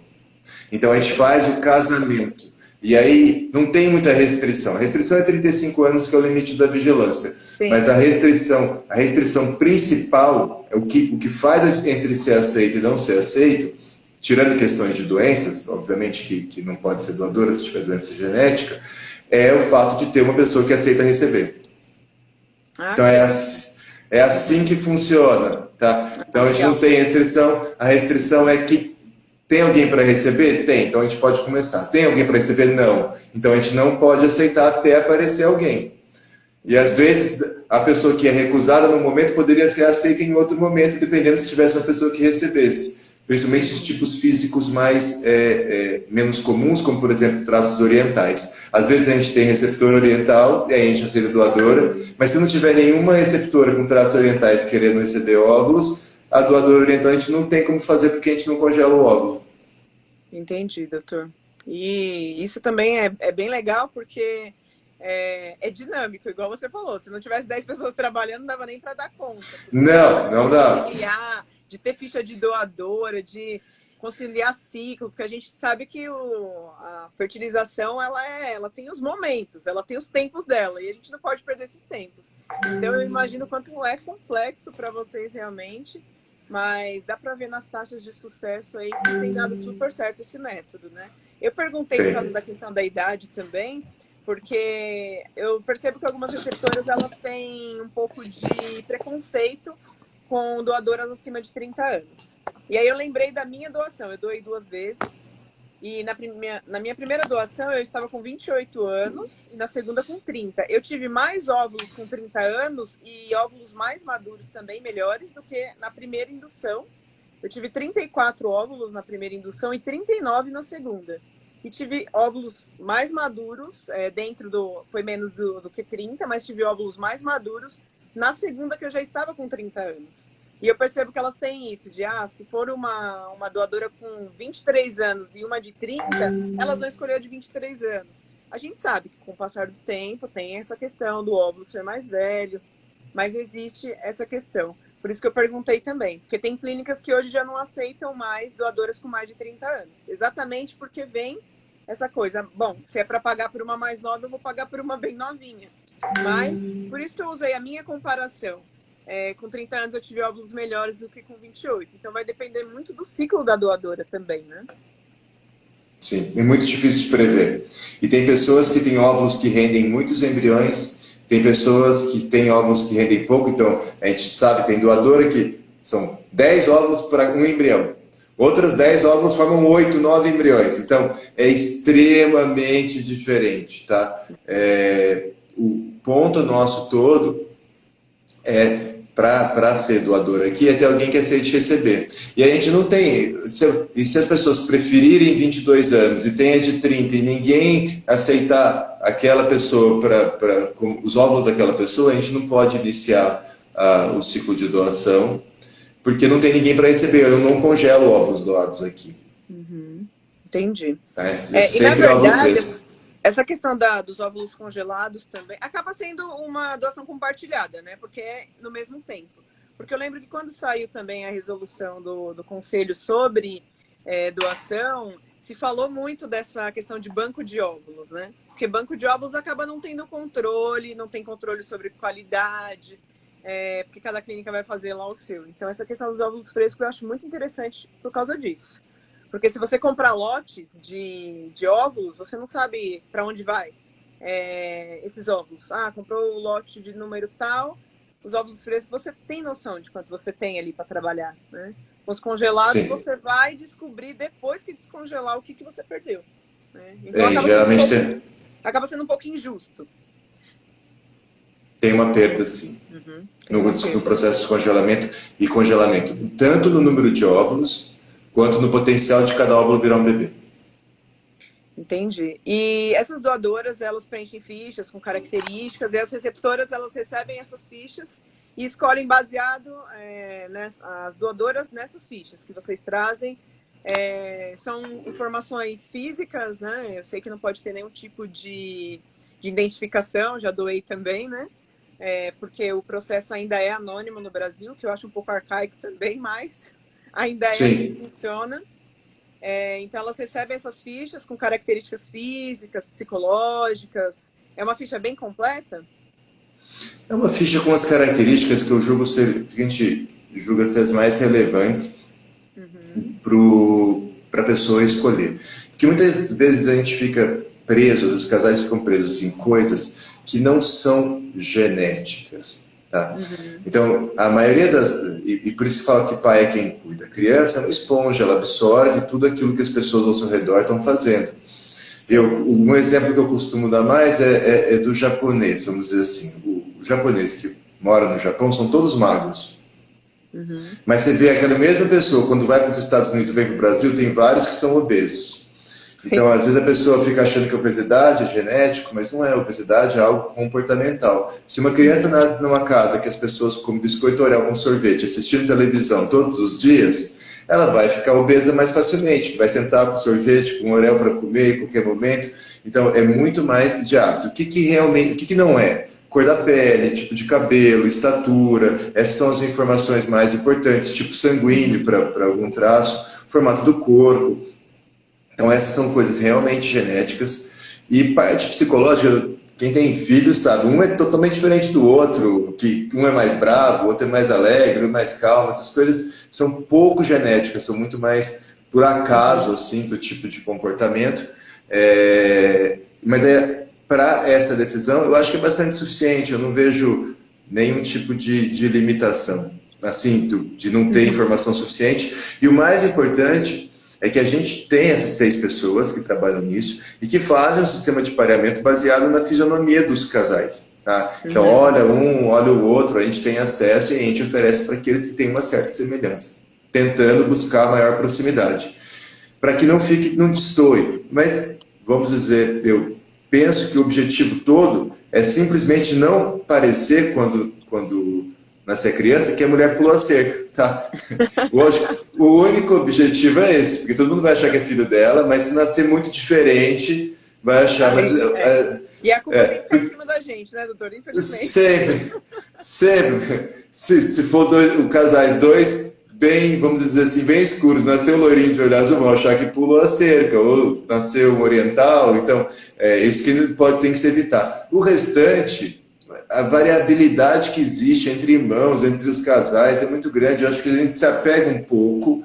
Então, a gente faz o casamento. E aí, não tem muita restrição. A restrição é 35 anos, que é o limite da vigilância. Sim. Mas a restrição principal, é o que faz entre ser aceito e não ser aceito, tirando questões de doenças, obviamente que não pode ser doadora se tiver doença genética, é o fato de ter uma pessoa que aceita receber. Então é assim que funciona, tá? Então a gente não tem restrição, a restrição é que tem alguém para receber? Tem, então a gente pode começar. Tem alguém para receber? Não. Então a gente não pode aceitar até aparecer alguém. E às vezes a pessoa que é recusada no momento poderia ser aceita em outro momento, dependendo se tivesse uma pessoa que recebesse. Principalmente os tipos físicos mais menos comuns, como, por exemplo, traços orientais. Às vezes a gente tem receptor oriental, e aí a gente aceita doadora, mas se não tiver nenhuma receptora com traços orientais querendo receber óvulos, a doadora oriental a gente não tem como fazer porque a gente não congela o óvulo. Entendi, doutor. E isso também é bem legal porque é dinâmico, igual você falou. Se não tivesse 10 pessoas trabalhando, não dava nem para dar conta. Não dá. De ter ficha de doadora, de conciliar ciclo, porque a gente sabe que a fertilização ela tem os momentos, ela tem os tempos dela, e a gente não pode perder esses tempos. Então eu imagino quanto é complexo para vocês realmente, mas dá para ver nas taxas de sucesso aí que tem dado super certo esse método, né? Eu perguntei por causa da questão da idade também, porque eu percebo que algumas receptoras elas têm um pouco de preconceito com doadoras acima de 30 anos. E aí eu lembrei da minha doação. Eu doei 2 vezes. E na minha primeira doação eu estava com 28 anos e na segunda com 30. Eu tive mais óvulos com 30 anos e óvulos mais maduros também, melhores do que na primeira indução. Eu tive 34 óvulos na primeira indução e 39 na segunda. E tive óvulos mais maduros, foi menos do que 30, mas tive óvulos mais maduros na segunda, que eu já estava com 30 anos. E eu percebo que elas têm isso, de se for uma doadora com 23 anos e uma de 30, elas vão escolher a de 23 anos. A gente sabe que com o passar do tempo tem essa questão do óvulo ser mais velho, mas existe essa questão. Por isso que eu perguntei também, porque tem clínicas que hoje já não aceitam mais doadoras com mais de 30 anos. Exatamente porque vem essa coisa, bom, se é para pagar por uma mais nova, eu vou pagar por uma bem novinha. Mas, por isso que eu usei a minha comparação. Com 30 anos eu tive óvulos melhores do que com 28. Então vai depender muito do ciclo da doadora também, né? Sim, é muito difícil de prever. E tem pessoas que têm óvulos que rendem muitos embriões, tem pessoas que têm óvulos que rendem pouco. Então, a gente sabe, tem doadora que são 10 óvulos para um embrião. Outras 10 óvulos formam 8, 9 embriões. Então, é extremamente diferente, tá? O ponto nosso todo é para ser doador aqui é ter alguém que aceite receber. E a gente não tem. E se as pessoas preferirem 22 anos e tenha de 30 e ninguém aceitar aquela pessoa para os óvulos daquela pessoa, a gente não pode iniciar o ciclo de doação, porque não tem ninguém para receber. Eu não congelo óvulos doados aqui. Uhum. Entendi. E na verdade, essa questão dos óvulos congelados também acaba sendo uma doação compartilhada, né? Porque é no mesmo tempo. Porque eu lembro que quando saiu também a resolução do Conselho sobre doação, se falou muito dessa questão de banco de óvulos, né? Porque banco de óvulos acaba não tendo controle, não tem controle sobre qualidade, porque cada clínica vai fazer lá o seu. Então, essa questão dos óvulos frescos eu acho muito interessante por causa disso. Porque se você comprar lotes de óvulos, você não sabe para onde vai esses óvulos. Comprou o lote de número tal, os óvulos frescos, você tem noção de quanto você tem ali para trabalhar, né? Os congelados, sim, você vai descobrir depois que descongelar o que você perdeu, né? Então, acaba sendo um pouco injusto. Tem uma perda, sim. No processo de congelamento, tanto no número de óvulos, quanto no potencial de cada óvulo virar um bebê. Entendi. E essas doadoras, elas preenchem fichas com características, e as receptoras, elas recebem essas fichas e escolhem baseado as doadoras nessas fichas que vocês trazem. São informações físicas, né? Eu sei que não pode ter nenhum tipo de identificação, já doei também, né? Porque o processo ainda é anônimo no Brasil, que eu acho um pouco arcaico também, mas ainda assim que funciona. Então, elas recebem essas fichas com características físicas, psicológicas. É uma ficha bem completa? É uma ficha com as características que a gente julga ser as mais relevantes para a pessoa escolher. Porque muitas vezes a gente fica preso, os casais ficam presos em coisas que não são genéticas. Tá? Então, a maioria e por isso que fala que pai é quem cuida. A criança é uma esponja, ela absorve tudo aquilo que as pessoas ao seu redor estão fazendo. Um exemplo que eu costumo dar mais é do japonês, vamos dizer assim. O japonês que mora no Japão são todos magros. Mas você vê aquela mesma pessoa, quando vai para os Estados Unidos e vem para o Brasil, tem vários que são obesos. Então, às vezes a pessoa fica achando que a obesidade é genético, mas não é. A obesidade é algo comportamental. Se uma criança nasce numa casa que as pessoas comem biscoito Oreo com sorvete, assistindo televisão todos os dias, ela vai ficar obesa mais facilmente, vai sentar com sorvete, com Oreo para comer em qualquer momento. Então, é muito mais de hábito. O que não é? Cor da pele, tipo de cabelo, estatura, essas são as informações mais importantes, tipo sanguíneo para algum traço, formato do corpo. Então, essas são coisas realmente genéticas. E parte psicológica, quem tem filhos sabe, um é totalmente diferente do outro, que um é mais bravo, o outro é mais alegre, mais calmo. Essas coisas são pouco genéticas, são muito mais por acaso, assim, do tipo de comportamento. Mas para essa decisão, eu acho que é bastante suficiente. Eu não vejo nenhum tipo de limitação, assim, de não ter informação suficiente. E o mais importante é que a gente tem essas 6 pessoas que trabalham nisso e que fazem um sistema de pareamento baseado na fisionomia dos casais. Tá? Então, olha um, olha o outro, a gente tem acesso e a gente oferece para aqueles que têm uma certa semelhança, tentando buscar maior proximidade, para que não destoe. Mas, vamos dizer, eu penso que o objetivo todo é simplesmente não parecer, quando nascer criança, que a mulher pulou a cerca, tá? Lógico, o único objetivo é esse, porque todo mundo vai achar que é filho dela, mas se nascer muito diferente, vai achar... E a culpa sempre tá em cima da gente, né, doutor? Infelizmente. Sempre. Se for casais dois, bem, vamos dizer assim, bem escuros, nasceu um loirinho de olho azul, vão achar que pulou a cerca, ou nasceu um oriental, então, isso que tem que se evitar. O restante... A variabilidade que existe entre irmãos, entre os casais, é muito grande. Eu acho que a gente se apega um pouco,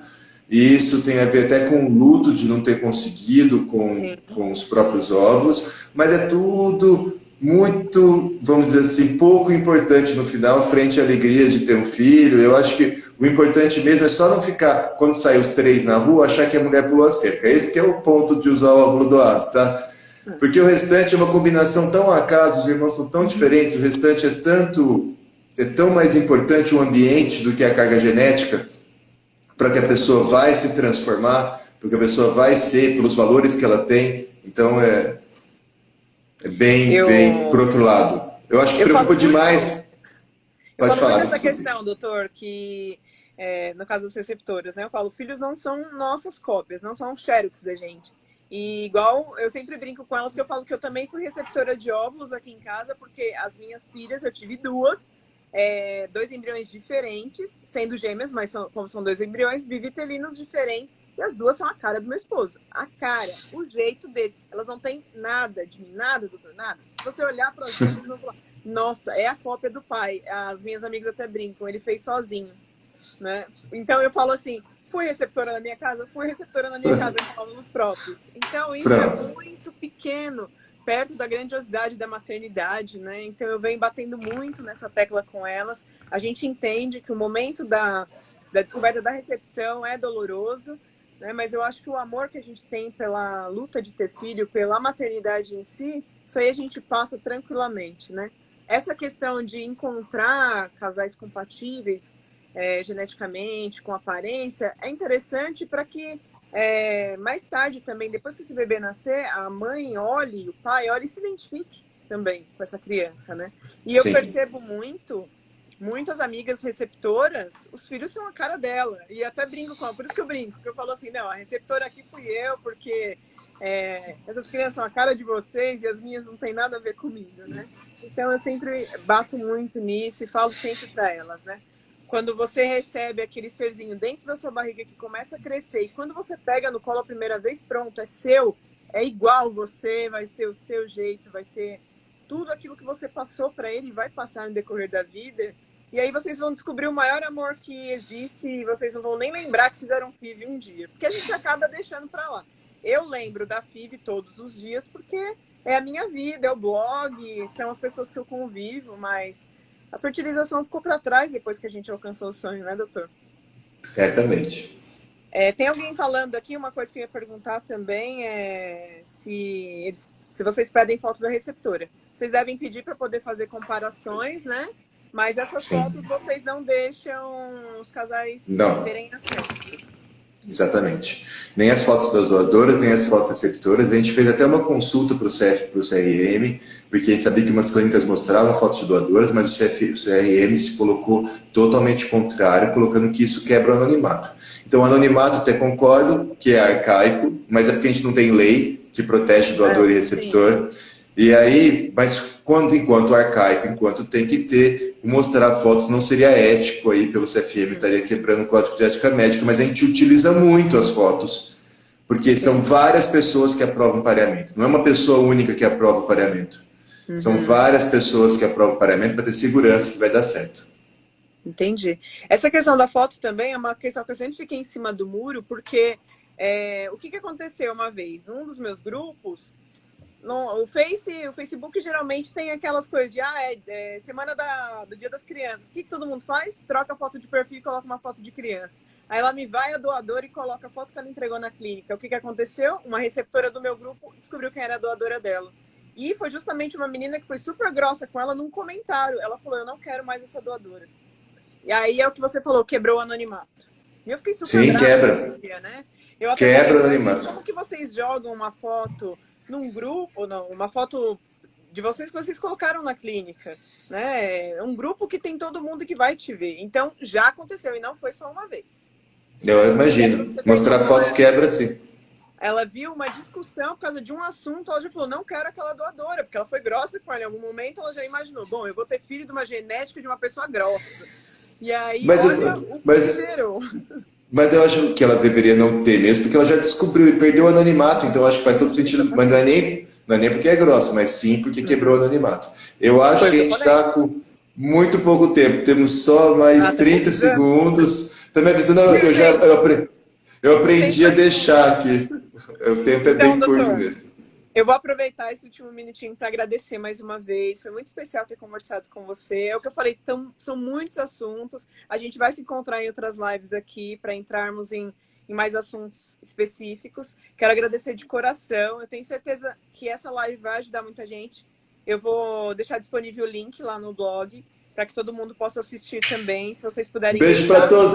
e isso tem a ver até com o luto de não ter conseguido com os próprios óvulos, mas é tudo muito, vamos dizer assim, pouco importante no final, frente à alegria de ter um filho. Eu acho que o importante mesmo é só não ficar, quando sair os 3 na rua, achar que a mulher pulou a cerca. Esse que é o ponto de usar o óvulo doado, tá? Porque o restante é uma combinação tão ao acaso, os irmãos são tão diferentes, o restante é tanto é tão mais importante o ambiente do que a carga genética para que a pessoa vai se transformar, porque a pessoa vai ser pelos valores que ela tem. Então, é bem por outro lado. Eu acho que preocupa demais. Pode falar. Muito essa questão, doutor, que no caso das receptoras, né? Eu falo, filhos não são nossas cópias, não são xerox da gente. E igual, eu sempre brinco com elas que eu falo que eu também fui receptora de óvulos aqui em casa, porque as minhas filhas, eu tive duas, 2 embriões diferentes, sendo gêmeas, mas como são 2 embriões, bivitelinos diferentes, e as duas são a cara do meu esposo. A cara, o jeito deles. Elas não têm nada de mim, nada, doutor, nada. Se você olhar para as duas, vocês vão falar, nossa, é a cópia do pai. As minhas amigas até brincam, ele fez sozinho, né? Então eu falo assim, fui receptora na minha casa, com alunos próprios. Então isso é muito pequeno, perto da grandiosidade da maternidade, né? Então eu venho batendo muito nessa tecla com elas. A gente entende que o momento da descoberta da recepção é doloroso, né? Mas eu acho que o amor que a gente tem pela luta de ter filho, pela maternidade em si, isso aí a gente passa tranquilamente, né? Essa questão de encontrar casais compatíveis geneticamente, com aparência, é interessante para que mais tarde também, depois que esse bebê nascer, a mãe olhe, o pai olhe e se identifique também com essa criança, né? E eu percebo muitas amigas receptoras, os filhos são a cara dela. E até brinco com ela, por isso que eu brinco, que eu falo assim, não, a receptora aqui fui eu, porque essas crianças são a cara de vocês e as minhas não tem nada a ver comigo, né? Então eu sempre bato muito nisso e falo sempre para elas, né? Quando você recebe aquele serzinho dentro da sua barriga que começa a crescer, e quando você pega no colo a primeira vez, pronto, é seu, é igual você, vai ter o seu jeito, vai ter tudo aquilo que você passou para ele, vai passar no decorrer da vida. E aí vocês vão descobrir o maior amor que existe e vocês não vão nem lembrar que fizeram FIV um dia, porque a gente acaba deixando para lá. Eu lembro da FIV todos os dias porque é a minha vida, é o blog, são as pessoas que eu convivo, mas a fertilização ficou para trás depois que a gente alcançou o sonho, né, doutor? Certamente. Tem alguém falando aqui, uma coisa que eu ia perguntar também é se vocês pedem foto da receptora. Vocês devem pedir para poder fazer comparações, né? Mas essas fotos vocês não deixam os casais terem acesso. Exatamente. Nem as fotos das doadoras, nem as fotos receptoras. A gente fez até uma consulta para o CRM, porque a gente sabia que umas clínicas mostravam fotos de doadoras, mas o CRM se colocou totalmente contrário, colocando que isso quebra o anonimato. Então, o anonimato, até concordo que é arcaico, mas é porque a gente não tem lei que protege doador e receptor. Sim. E aí, mas enquanto arcaico, enquanto tem que ter, mostrar fotos não seria ético aí pelo CFM, estaria quebrando o Código de Ética Médica, mas a gente utiliza muito as fotos, porque são várias pessoas que aprovam pareamento. Não é uma pessoa única que aprova o pareamento. São várias pessoas que aprovam o pareamento para ter segurança que vai dar certo. Entendi. Essa questão da foto também é uma questão que eu sempre fiquei em cima do muro, porque o que aconteceu uma vez? Um dos meus grupos, o Facebook geralmente tem aquelas coisas de semana do Dia das Crianças. O que todo mundo faz? Troca a foto de perfil e coloca uma foto de criança. Aí ela me vai a doadora e coloca a foto que ela entregou na clínica. O que aconteceu? Uma receptora do meu grupo descobriu quem era a doadora dela. E foi justamente uma menina que foi super grossa com ela num comentário. Ela falou, eu não quero mais essa doadora. E aí é o que você falou, quebrou o anonimato. E eu fiquei super brava. Quebra. Dia, né? Eu quebra o anonimato. Como que vocês jogam uma foto num grupo, não, uma foto de vocês que vocês colocaram na clínica, né? É um grupo que tem todo mundo que vai te ver. Então, já aconteceu, e não foi só uma vez. Eu imagino. Mostrar fotos quebra, sim. Ela viu uma discussão por causa de um assunto, ela já falou, não quero aquela doadora, porque ela foi grossa com ela. Em algum momento, ela já imaginou, bom, eu vou ter filho de uma genética de uma pessoa grossa. E aí, Mas eu acho que ela deveria não ter mesmo, porque ela já descobriu e perdeu o anonimato, então eu acho que faz todo sentido, mas não é nem porque é grossa, mas sim porque quebrou o anonimato. Eu acho que a gente está com muito pouco tempo, temos só mais 30 segundos. Tá me avisando, eu aprendi a deixar aqui. O tempo é bem curto mesmo. Eu vou aproveitar esse último minutinho para agradecer mais uma vez. Foi muito especial ter conversado com você. É o que eu falei, são muitos assuntos. A gente vai se encontrar em outras lives aqui para entrarmos em mais assuntos específicos. Quero agradecer de coração. Eu tenho certeza que essa live vai ajudar muita gente. Eu vou deixar disponível o link lá no blog. para que todo mundo possa assistir também, se vocês puderem Beijo deixar. para todos.